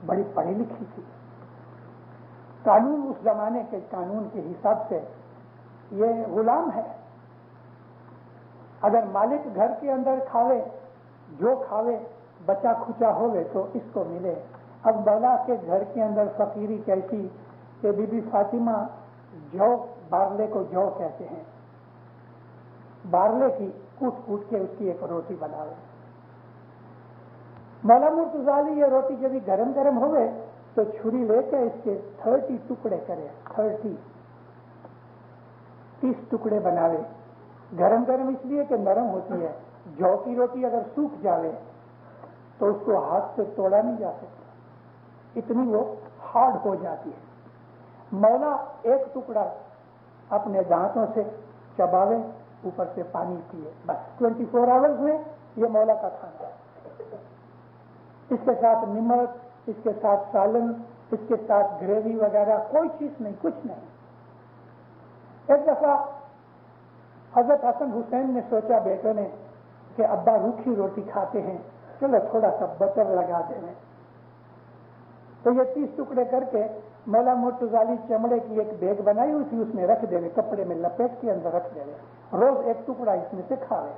بڑی پڑھی لکھی تھی. قانون اس زمانے کے قانون کے حساب سے یہ غلام ہے. اگر مالک گھر کے اندر کھاوے، جو کھاوے بچا کھچا ہوئے تو اس کو ملے. اب مولا کے گھر کے اندر فقیری کیسی کہ بی بی فاطمہ جو بارلے کو جو کہتے ہیں، بارلے کی کوٹ کوٹ کے اس کی ایک روٹی بناوے. مولا مرتضی علی یہ روٹی جب گرم گرم ہوئے تو چھری لے کے اس کے 30 ٹکڑے کرے، 30 ٹکڑے بناوے. گرم گرم اس لیے کہ نرم ہوتی ہے. جو کی روٹی اگر سوکھ جاوے تو اس کو ہاتھ سے توڑا نہیں جا سکتا، اتنی وہ ہارڈ ہو جاتی ہے. مولا ایک ٹکڑا اپنے دانتوں سے چباوے، اوپر سے پانی پیے، بس 24 آورز میں یہ مولا کا کھانا ہے. اس کے ساتھ نمک، اس کے ساتھ سالن، اس کے ساتھ گریوی وغیرہ کوئی چیز نہیں، کچھ نہیں. ایک دفعہ حضرت حسن حسین نے سوچا بیٹوں نے کہ ابا روکھی روٹی کھاتے ہیں، چلو تھوڑا سا بٹر لگا دیں۔ تو یہ 30 ٹکڑے کر کے مولا مرتضی چمڑے کی ایک بیگ بنائی ہوئی تھی، اس میں رکھ دے، کپڑے میں لپیٹ کے اندر رکھ دے، روز ایک ٹکڑا اس میں سے کھاوے،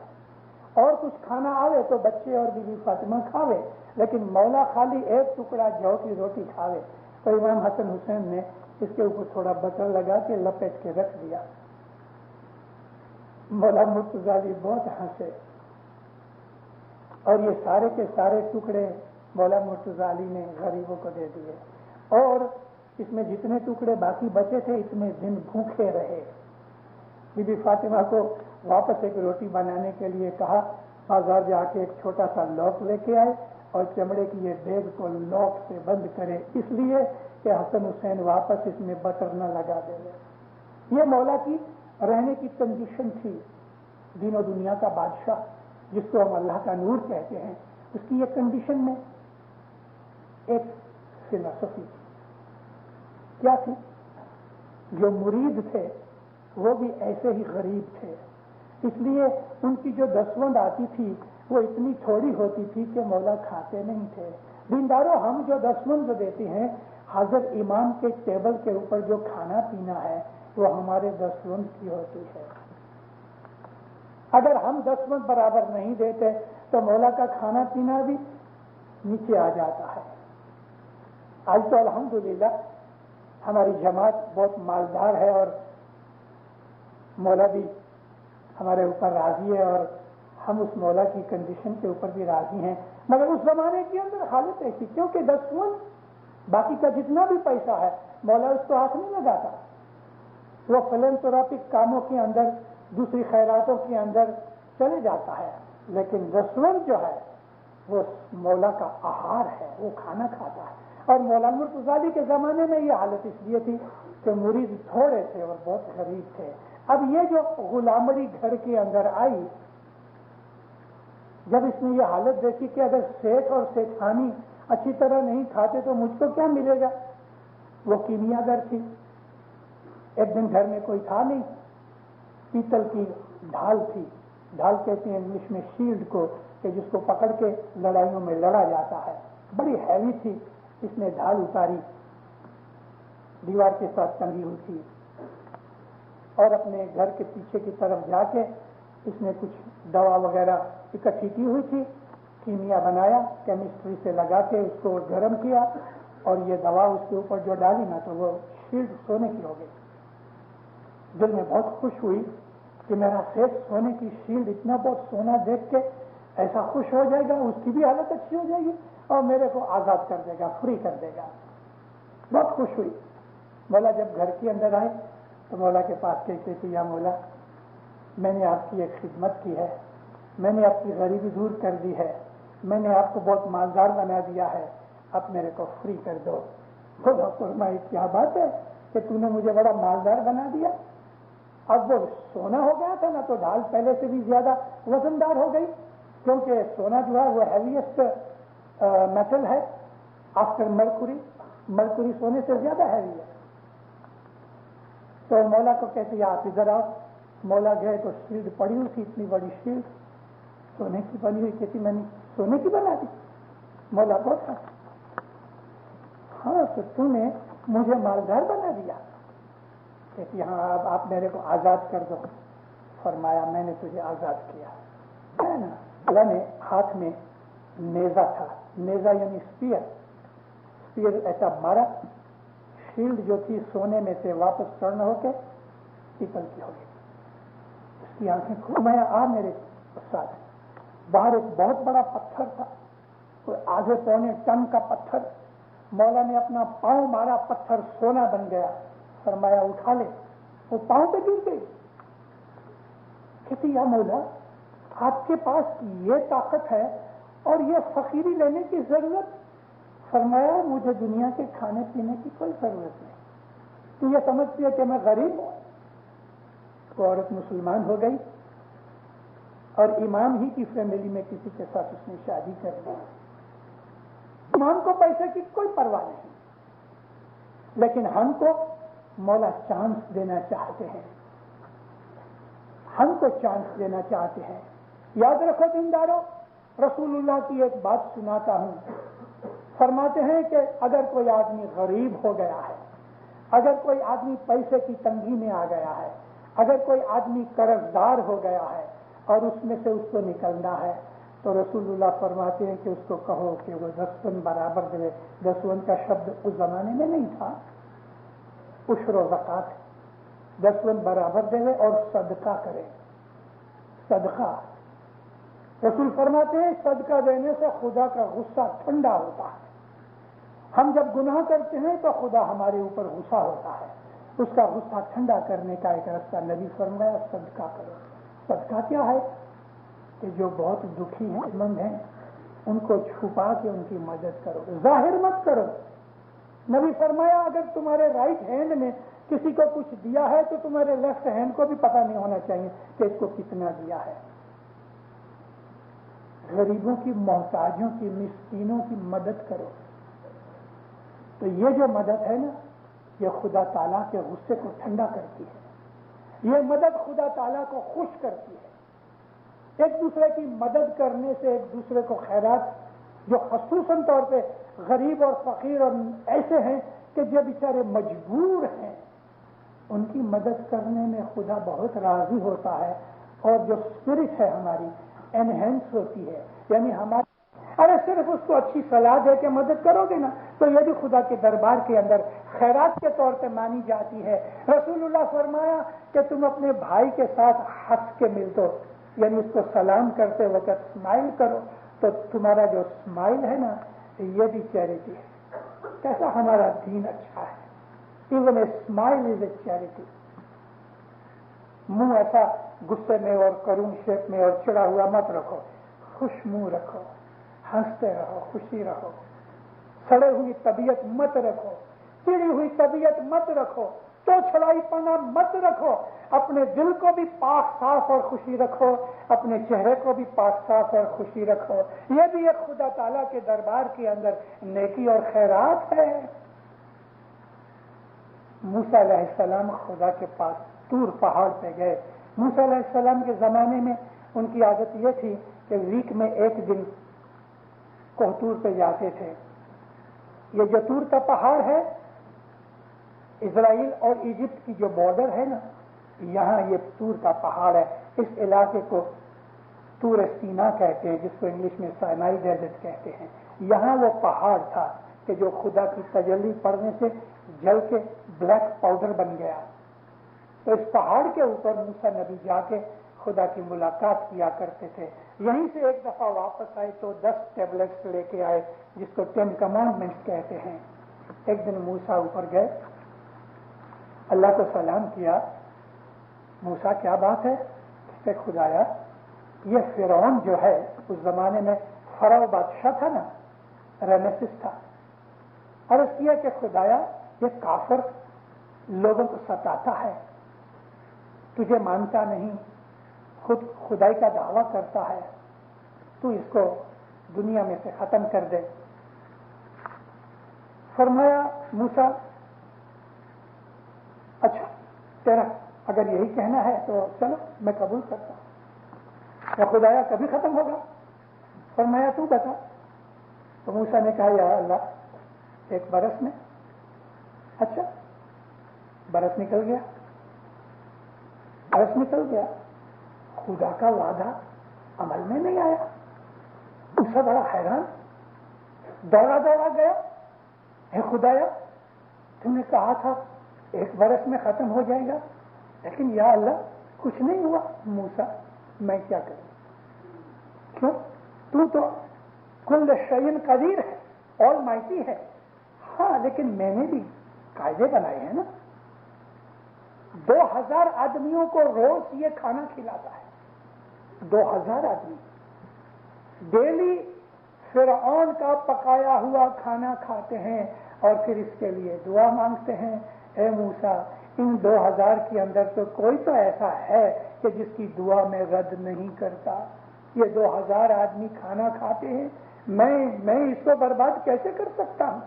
اور کچھ کھانا آوے تو بچے اور بی بی فاطمہ کھاوے، لیکن مولا خالی ایک ٹکڑا جو کی روٹی کھاوے۔ تو امام حسن حسین نے اس کے اوپر تھوڑا بٹر لگا کے لپیٹ کے رکھ دیا۔ مولا مرتضی بہت ہنسے، اور یہ سارے کے سارے ٹکڑے مولا مرتضی نے غریبوں کو دے دیے، اور اس میں جتنے ٹکڑے باقی بچے تھے اتنے دن بھوکے رہے۔ بی بی فاطمہ کو واپس ایک روٹی بنانے کے لیے کہا، بازار جا کے ایک چھوٹا سا لوک لے کے آئے اور چمڑے کی یہ بیگ کو لوک سے بند کرے، اس لیے کہ حسن حسین واپس اس میں بٹر نہ لگا دے۔ یہ مولا کی رہنے کی کنڈیشن تھی۔ دین و دنیا کا بادشاہ جس کو ہم اللہ کا نور کہتے ہیں، اس کی یہ کنڈیشن میں ایک فلسفی تھی۔ کیا تھی؟ جو مرید تھے وہ بھی ایسے ہی غریب تھے، اس لیے ان کی جو دسوند آتی تھی وہ اتنی تھوڑی ہوتی تھی کہ مولا کھاتے نہیں تھے۔ دینداروں، ہم جو دسوند دیتے ہیں، حضرت امام کے ٹیبل کے اوپر جو کھانا پینا ہے وہ ہمارے دسوند کی ہوتی ہے۔ اگر ہم دسوند برابر نہیں دیتے تو مولا کا کھانا پینا بھی نیچے آ جاتا ہے۔ آج تو الحمدللہ ہماری جماعت بہت مالدار ہے اور مولا بھی ہمارے اوپر راضی ہے، اور ہم اس مولا کی کنڈیشن کے اوپر بھی راضی ہیں، مگر اس زمانے کے اندر حالت ایسی، کیونکہ دسوند باقی کا جتنا بھی پیسہ ہے مولا اس کو ہاتھ نہیں لگاتا، وہ فلنتھراپک کاموں کے اندر، دوسری خیراتوں کے اندر چلے جاتا ہے، لیکن دسوند جو ہے وہ مولا کا آہار ہے، وہ کھانا کھاتا ہے۔ اور مولا مرتضی کے زمانے میں یہ حالت اس لیے تھی کہ مرید تھوڑے تھے اور بہت غریب تھے۔ اب یہ جو غلامڑی گھر کے اندر آئی، جب اس نے یہ حالت دیکھی کہ اگر سیٹ اور سیٹھانی اچھی طرح نہیں کھاتے تو مجھ کو کیا ملے گا، وہ کیمیا گر تھی۔ ایک دن گھر میں کوئی تھا نہیں، پیتل کی ڈھال تھی، ڈھال کہتے ہیں انگلش میں شیلڈ کو، کہ جس کو پکڑ کے لڑائیوں میں لڑا جاتا ہے، بڑی ہیوی تھی۔ اس نے ڈھال اتاری، دیوار کے ساتھ ٹنگی ہوئی تھی، اور اپنے گھر کے پیچھے کی طرف جا کے اس نے کچھ دوا وغیرہ اکٹھی کی ہوئی تھی، کیمیا بنایا، کیمسٹری سے لگا کے اس کو گرم کیا، اور یہ دوا اس کے اوپر جو ڈالی نا تو وہ شیلڈ سونے کی ہو گئی۔ دل میں بہت خوش ہوئی کہ میرا سیٹ سونے کی شیلڈ، اتنا بہت سونا دیکھ کے ایسا خوش ہو جائے گا، اس کی بھی حالت اچھی ہو جائے گی اور میرے کو آزاد کر دے گا، فری کر دے گا۔ بہت خوش ہوئی۔ مولا جب گھر کے اندر آئے تو مولا کے پاس کہتے تھے، یا مولا، میں نے آپ کی ایک خدمت کی ہے، میں نے آپ کی غریبی دور کر دی ہے، میں نے آپ کو بہت مالدار بنا دیا ہے، اب میرے کو فری کر دو۔ مولا فرمائے، کیا بات ہے کہ تو نے مجھے بڑا مالدار بنا دیا؟ اب وہ سونا ہو گیا تھا نا تو ڈھال پہلے سے بھی زیادہ وزندار ہو گئی، کیونکہ سونا جو ہے وہ ہیویسٹ میٹل ہے آفٹر مرکوری، مرکوری سونے سے زیادہ ہیوی ہے۔ تو مولا کو کہتے ہیں، آپ ادھر آؤ۔ مولا گئے تو شیلڈ پڑی ہوئی تھی، اتنی بڑی شیلڈ سونے کی بنی ہوئی، کہتی میں نے سونے کی بنا دی۔ مولا بہت ہاں تو تم نے مجھے مالدار بنا دیا۔ کہتی ہاں، اب آپ میرے کو آزاد کر دو۔ فرمایا، میں نے تجھے آزاد کیا ہے نا۔ اللہ نے ہاتھ میں نیزا تھا، نیزا یعنی اسپیئر ایسا مارا، شیلڈ جو تھی سونے میں سے واپس ٹرن ہو کے پیتل کی ہو گئی۔ اس کی آنکھیں کھول، میں آ میرے ساتھ۔ باہر ایک بہت بڑا پتھر تھا، کوئی آدھے پونے ٹن کا پتھر۔ مولا نے اپنا پاؤں مارا، پتھر سونا بن گیا۔ فرمایا، اٹھا لے۔ وہ پاؤں پہ گر گئی۔ کہتی، یا مولا، آپ کے پاس یہ طاقت ہے اور یہ فقیری لینے کی ضرورت؟ فرمایا، مجھے دنیا کے کھانے پینے کی کوئی ضرورت نہیں، تو یہ سمجھتی ہے کہ میں غریب ہوں۔ تو عورت مسلمان ہو گئی اور امام ہی کی فیملی میں کسی کے ساتھ اس نے شادی کر لی۔ امام کو پیسے کی کوئی پرواہ نہیں، لیکن ہم کو مولا چانس دینا چاہتے ہیں۔ ہم کو چانس دینا چاہتے ہیں. یاد رکھو دینداروں، رسول اللہ کی ایک بات سناتا ہوں. فرماتے ہیں کہ اگر کوئی آدمی غریب ہو گیا ہے، اگر کوئی آدمی پیسے کی تنگی میں آ گیا ہے، اگر کوئی آدمی قرض دار ہو گیا ہے اور اس میں سے اس کو نکلنا ہے، تو رسول اللہ فرماتے ہیں کہ اس کو کہو کہ وہ 10 برابر دے. 10 کا شبد اس زمانے میں نہیں تھا، عشر و زکات. 10 برابر دے اور صدقہ کرے. صدقہ، رسول فرماتے ہیں صدقہ دینے سے خدا کا غصہ ٹھنڈا ہوتا ہے. ہم جب گناہ کرتے ہیں تو خدا ہمارے اوپر غصہ ہوتا ہے. اس کا غصہ ٹھنڈا کرنے کا ایک راستہ نبی فرمایا صدقہ کرو. صدقہ کیا ہے؟ کہ جو بہت دکھی ہیں، مند ہیں، ان کو چھپا کے ان کی مدد کرو، ظاہر مت کرو. نبی فرمایا اگر تمہارے رائٹ ہینڈ میں کسی کو کچھ دیا ہے تو تمہارے لیفٹ ہینڈ کو بھی پتہ نہیں ہونا چاہیے کہ اس کو کتنا دیا ہے. غریبوں کی، محتاجوں کی، مسکینوں کی مدد کرو. تو یہ جو مدد ہے نا، یہ خدا تعالیٰ کے غصے کو ٹھنڈا کرتی ہے. یہ مدد خدا تعالیٰ کو خوش کرتی ہے. ایک دوسرے کی مدد کرنے سے ایک دوسرے کو خیرات، جو خصوصاً طور پہ غریب اور فقیر اور ایسے ہیں کہ جو بیچارے مجبور ہیں، ان کی مدد کرنے میں خدا بہت راضی ہوتا ہے. اور جو اسپرٹ ہے ہماری انہینس ہوتی ہے. یعنی ہماری ارے صرف اس کو اچھی صلاح دے کے مدد کرو گے نا تو یہ بھی خدا کے دربار کے اندر خیرات کے طور پہ مانی جاتی ہے. رسول اللہ فرمایا کہ تم اپنے بھائی کے ساتھ ہنس کے مل دو، یعنی اس کو سلام کرتے وقت اسمائل کرو، تو تمہارا جو اسمائل ہے نا یہ بھی چیریٹی ہے. کیسا ہمارا دین اچھا ہے. Even a smile is a charity. منہ ایسا غصے میں اور کرون شیپ میں اور چڑا ہوا مت رکھو، خوش منہ رکھو، ہنستے رہو، خوشی رہو. سڑے ہوئی طبیعت مت رکھو، چڑی ہوئی طبیعت مت رکھو، تو چھڑائی پنا مت رکھو. اپنے دل کو بھی پاک صاف اور خوشی رکھو، اپنے چہرے کو بھی پاک صاف اور خوشی رکھو. یہ بھی ایک خدا تعالیٰ کے دربار کے اندر نیکی اور خیرات ہے. موسیٰ علیہ السلام خدا کے پاس طور پہاڑ پہ گئے. موسیٰ علیہ السلام کے زمانے میں ان کی عادت یہ تھی کہ ویک میں ایک دن کوہتور پہ جاتے تھے. یہ جو طور کا پہاڑ ہے، اسرائیل اور ایجپٹ کی جو بارڈر ہے نا، یہاں یہ طور کا پہاڑ ہے. اس علاقے کو طور سینا کہتے ہیں، جس کو انگلش میں سائنائی ڈیزرٹ کہتے ہیں. یہاں وہ پہاڑ تھا کہ جو خدا کی تجلی پڑنے سے جل کے بلیک پاؤڈر بن گیا. تو اس پہاڑ کے اوپر موسیٰ نبی جا کے خدا کی ملاقات کیا کرتے تھے. یہیں سے ایک دفعہ واپس آئے تو 10 ٹیبلٹس لے کے آئے، جس کو 10 کمانڈمنٹس کہتے ہیں. ایک دن موسیٰ اوپر گئے، اللہ کو سلام کیا. موسیٰ کیا بات ہے؟ کہ خدایا یہ فرعون جو ہے، اس زمانے میں فرعون بادشاہ تھا نا، رمسیس تھا. عرض کیا کہ خدایا یہ کافر لوگوں کو ستاتا ہے، تجھے مانتا نہیں، خود خدائی کا دعویٰ کرتا ہے، تو اس کو دنیا میں سے ختم کر دے. فرمایا موسیٰ اچھا تیرا اگر یہی کہنا ہے تو چلو میں قبول کرتا ہوں. یا خدایا کبھی ختم ہوگا؟ فرمایا تو بتا. تو موسیٰ نے کہا یا اللہ 1 برس میں. اچھا برس نکل گیا، برس نکل گیا، خدا کا وعدہ عمل میں نہیں آیا. موسیٰ بڑا حیران، دوڑا گیا، اے خدایا تم نے کہا تھا 1 برس میں ختم ہو جائے گا، لیکن یا اللہ کچھ نہیں ہوا. موسیٰ میں کیا کروں؟ کیوں؟ تو کل شیء قدیر ہے، آل مائٹی ہے. ہاں لیکن میں نے بھی قاعدے بنائے ہیں نا. 2000 آدمیوں کو روز یہ کھانا کھلاتا ہے. 2000 آدمی ڈیلی فرعون کا پکایا ہوا کھانا کھاتے ہیں اور پھر اس کے لیے دعا مانگتے ہیں. اے موسیٰ ان 2000 کے اندر تو کوئی تو ایسا ہے کہ جس کی دعا میں رد نہیں کرتا. یہ 2000 آدمی کھانا کھاتے ہیں، میں اس کو برباد کیسے کر سکتا ہوں؟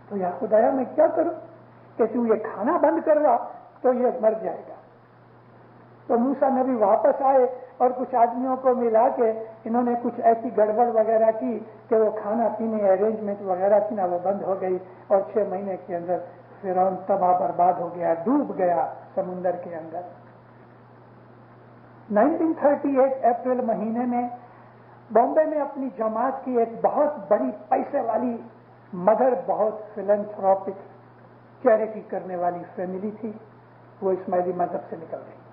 تو یا خدایا میں کیا کروں کہ تو یہ کھانا بند کروا تو یہ مر جائے گا. تو موسیٰ نبی واپس آئے اور کچھ آدمیوں کو ملا کے انہوں نے کچھ ایسی گڑبڑ وغیرہ کی کہ وہ کھانا پینے ارینجمنٹ وغیرہ تھی نا وہ بند ہو گئی، اور 6 مہینے کے اندر فرعون تباہ برباد ہو گیا، ڈوب گیا سمندر کے اندر۔ 1938 اپریل مہینے میں بامبے میں اپنی جماعت کی ایک بہت بڑی پیسے والی مگر بہت فلنتھروپک چیریٹی کرنے والی فیملی تھی، وہ اسماعیلی مذہب سے نکل گئی۔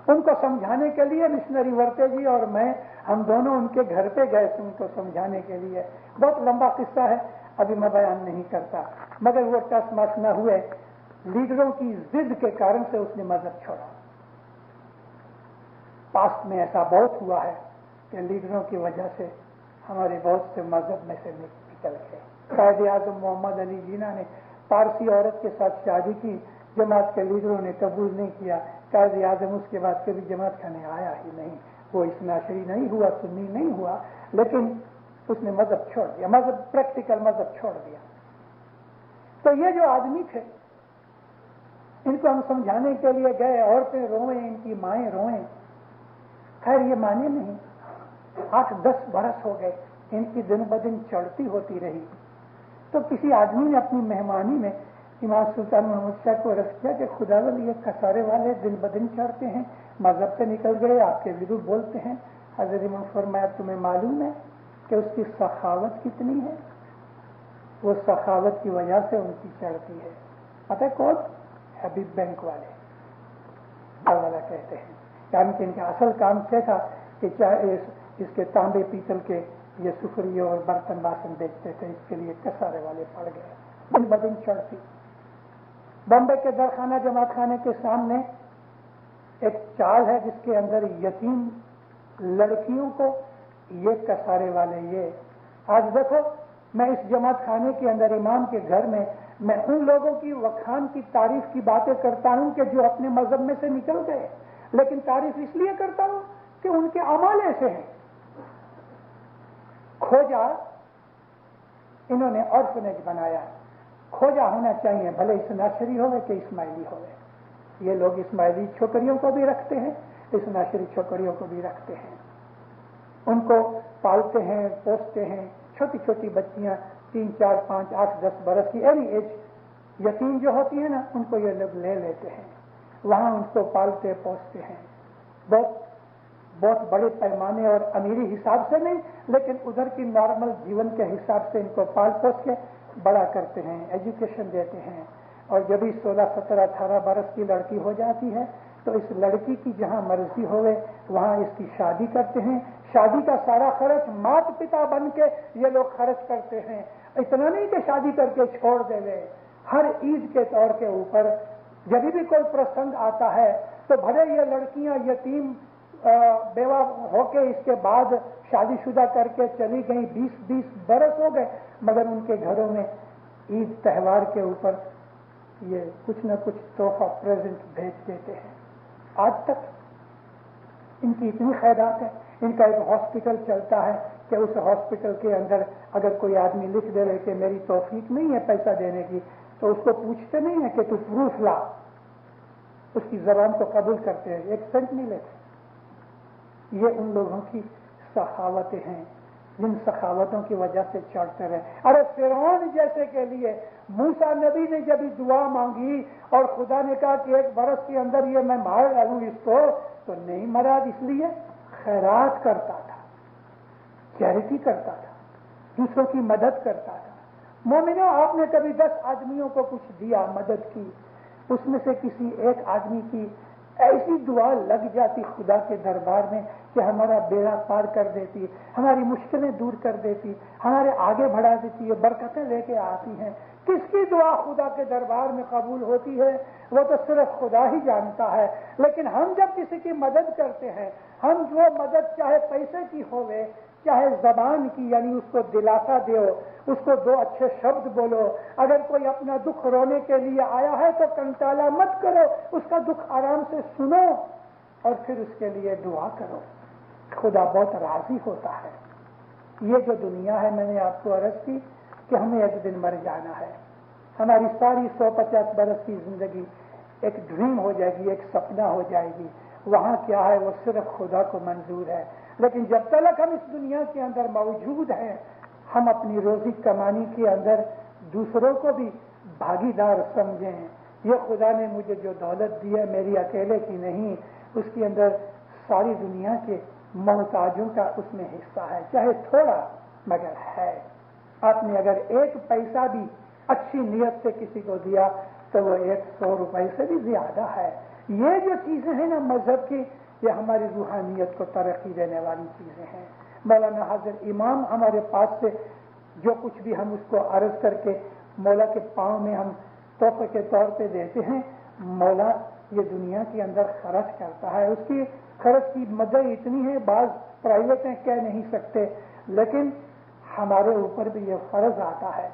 ان کو سمجھانے کے لیے مشنری ورتے جی اور میں ہم دونوں ان کے گھر پہ گئے تھے ان کو سمجھانے کے لیے، بہت لمبا قصہ ہے ابھی میں بیان نہیں کرتا، مگر وہ ٹس مس نہ ہوئے، لیڈروں کی ضد کے کارن سے اس نے مذہب چھوڑا۔ پاسٹ میں ایسا بہت ہوا ہے کہ لیڈروں کی وجہ سے ہمارے بہت سے مذہب میں سے نکل گئے۔ قائد اعظم محمد علی جناح نے پارسی عورت کے ساتھ شادی کی، جماعت کے لیڈروں نے قبول نہیں کیا، قائد اعظم اس کے بعد کبھی جماعت کھانے آیا ہی نہیں، وہ اثنا عشری نہیں ہوا، سنی نہیں ہوا، لیکن اس نے مذہب چھوڑ دیا، مذہب پریکٹیکل مذہب چھوڑ دیا۔ تو یہ جو آدمی تھے ان کو ہم سمجھانے کے لیے گئے، عورتیں روئیں، ان کی مائیں روئیں، خیر یہ مانے نہیں۔ 8-10 برس ہو گئے، ان کی دن بدن چڑھتی ہوتی رہی، تو کسی آدمی نے اپنی مہمانی میں امام سلطان محمد شاہ کو رکھ کیا کہ خدا ولی یہ کسارے والے دن بدن چڑھتے ہیں، مذہب سے نکل گئے، آپ کے وضو بولتے ہیں۔ حضرت امام فرمایا تمہیں معلوم ہے کہ اس کی سخاوت کتنی ہے؟ وہ سخاوت کی وجہ سے ان کی چڑھتی ہے۔ پتہ ہے کون؟ حبیب بینک والے والا کہتے ہیں، یعنی کہ ان کا اصل کام کیا تھا کہ چاہے اس کے تانبے پیتل کے یہ سفری اور برتن باسن بیچتے تھے، اس کے لیے کسارے والے پڑ گئے، دن بدن چڑھتی۔ بمبئی کے درخانہ جماعت خانے کے سامنے ایک چال ہے جس کے اندر یتیم لڑکیوں کو یہ کسارے والے یہ آج دیکھو میں اس جماعت خانے کے اندر امام کے گھر میں ان لوگوں کی وکھان کی تعریف کی باتیں کرتا ہوں کہ جو اپنے مذہب میں سے نکل گئے، لیکن تعریف اس لیے کرتا ہوں کہ ان کے اعمال ایسے ہیں۔ کھوجا انہوں نے آرفنیج بنایا، کھوجا ہونا چاہیے بھلے اثناعشری ہوئے کہ اسماعیلی ہوئے، یہ لوگ اسماعیلی چھوکریوں کو بھی رکھتے ہیں، اثناعشری چھوکریوں کو بھی رکھتے ہیں، ان کو پالتے ہیں پوستے ہیں، چھوٹی چھوٹی بچیاں 3, 4, 5, 8, 10 برس کی اینی ایج یتیم جو ہوتی ہے نا ان کو یہ لوگ لے لیتے ہیں، وہاں ان کو پالتے پوستے ہیں، بہت بڑے پیمانے اور امیری حساب سے نہیں، لیکن ادھر کی نارمل جیون کے حساب سے ان کو پال پوس کے بڑا کرتے ہیں، ایجوکیشن دیتے ہیں، اور جب بھی 16, 17, 18 برس کی لڑکی ہو جاتی ہے تو اس لڑکی کی جہاں مرضی ہوئے وہاں اس کی شادی کرتے ہیں، شادی کا سارا خرچ مات پتا بن کے یہ لوگ خرچ کرتے ہیں، اتنا نہیں کہ شادی کر کے چھوڑ دے لے، ہر عید کے طور کے اوپر جب بھی کوئی پرسنگ آتا ہے تو بھلے یہ لڑکیاں یتیم بیوہ ہو کے اس کے بعد شادی شدہ کر کے چلی گئی، 20 برس ہو گئے، مگر ان کے گھروں میں عید تہوار کے اوپر یہ کچھ نہ کچھ تحفہ پریزنٹ بھیج دیتے ہیں۔ آج تک ان کی اتنی خیرات ہے، ان کا ایک ہاسپٹل چلتا ہے کہ اس ہاسپٹل کے اندر اگر کوئی آدمی لکھ دے رہے کہ میری توفیق نہیں ہے پیسہ دینے کی تو اس کو پوچھتے نہیں ہیں کہ تو پروف لا، اس کی زبان کو قبول کرتے ہیں، 1 سینٹ نہیں لیتے۔ یہ ان لوگوں کی سخاوتیں ہیں جن سخاوتوں کی وجہ سے چڑھتے رہے۔ ارے فرعون جیسے کے لیے موسیٰ نبی نے جب دعا مانگی اور خدا نے کہا کہ 1 برس کے اندر یہ میں مار ڈالوں اس کو، تو نہیں مرا، اس لیے خیرات کرتا تھا، چیریٹی کرتا تھا، دوسروں کی مدد کرتا تھا۔ مومنوں آپ نے کبھی 10 آدمیوں کو کچھ دیا، مدد کی، اس میں سے کسی ایک آدمی کی ایسی دعا لگ جاتی خدا کے دربار میں کہ ہمارا بیڑا پار کر دیتی، ہماری مشکلیں دور کر دیتی، ہمارے آگے بڑھا دیتی، یہ برکتیں لے کے آتی ہیں۔ کس کی دعا خدا کے دربار میں قبول ہوتی ہے وہ تو صرف خدا ہی جانتا ہے، لیکن ہم جب کسی کی مدد کرتے ہیں، ہم جو مدد چاہے پیسے کی ہوئے چاہے زبان کی، یعنی اس کو دلاسا دیو، اس کو 2 اچھے شبد بولو، اگر کوئی اپنا دکھ رونے کے لیے آیا ہے تو کنٹالا مت کرو، اس کا دکھ آرام سے سنو اور پھر اس کے لیے دعا کرو، خدا بہت راضی ہوتا ہے۔ یہ جو دنیا ہے میں نے آپ کو عرض کی کہ ہمیں ایک دن مر جانا ہے، ہماری ساری 150 برس کی زندگی ایک ڈریم ہو جائے گی، ایک سپنا ہو جائے گی. وہاں کیا ہے وہ صرف خدا کو منظور ہے. لیکن جب تک ہم اس دنیا کے اندر موجود ہیں ہم اپنی روزی کمانی کے اندر دوسروں کو بھی بھاگیدار سمجھیں. یہ خدا نے مجھے جو دولت دی ہے میری اکیلے کی نہیں، اس کے اندر ساری دنیا کے محتاجوں کا اس میں حصہ ہے، چاہے تھوڑا مگر ہے. آپ نے اگر 1 پیسہ بھی اچھی نیت سے کسی کو دیا تو وہ 100 روپئے سے بھی زیادہ ہے. یہ جو چیزیں ہیں نا مذہب کی، یہ ہماری روحانیت کو ترقی دینے والی چیزیں ہیں. مولانا حضرت امام ہمارے پاس سے جو کچھ بھی ہم اس کو عرض کر کے مولا کے پاؤں میں ہم تحفے کے طور پہ دیتے ہیں، مولا یہ دنیا کے اندر خرچ کرتا ہے. اس کی خرچ کی مدد اتنی ہے، بعض پرائیویٹیں کہہ نہیں سکتے، لیکن ہمارے اوپر بھی یہ فرض آتا ہے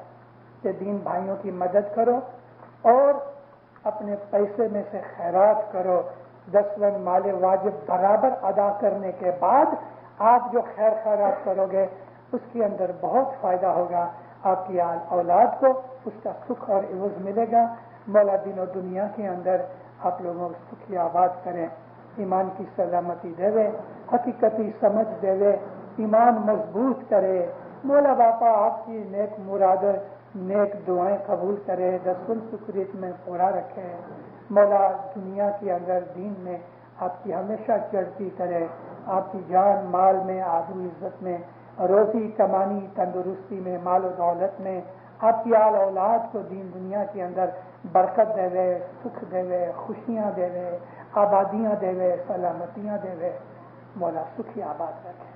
کہ دین بھائیوں کی مدد کرو اور اپنے پیسے میں سے خیرات کرو. 10 مال واجب برابر ادا کرنے کے بعد آپ جو خیر خیرات کرو گے اس کے اندر بہت فائدہ ہوگا. آپ کی اولاد کو اس کا سکھ اور عوض ملے گا. مولا دین و دنیا کے اندر آپ لوگوں کو سکھی آباد کریں، ایمان کی سلامتی دے، حقیقتی سمجھ دے، ایمان مضبوط کرے. مولا باپا آپ کی نیک مراد نیک دعائیں قبول کرے، دسن سکریت میں پورا رکھے. مولا دنیا کے اندر دین میں آپ کی ہمیشہ چڑھتی کرے. آپ کی جان مال میں، آبرو عزت میں، روزی کمانی تندرستی میں، مال و دولت میں آپ کی اولاد کو دین دنیا کے اندر برکت دے، سکھ دے، خوشیاں دے، آبادیاں دے، سلامتیاں دے. مولا سکھی آباد رکھے.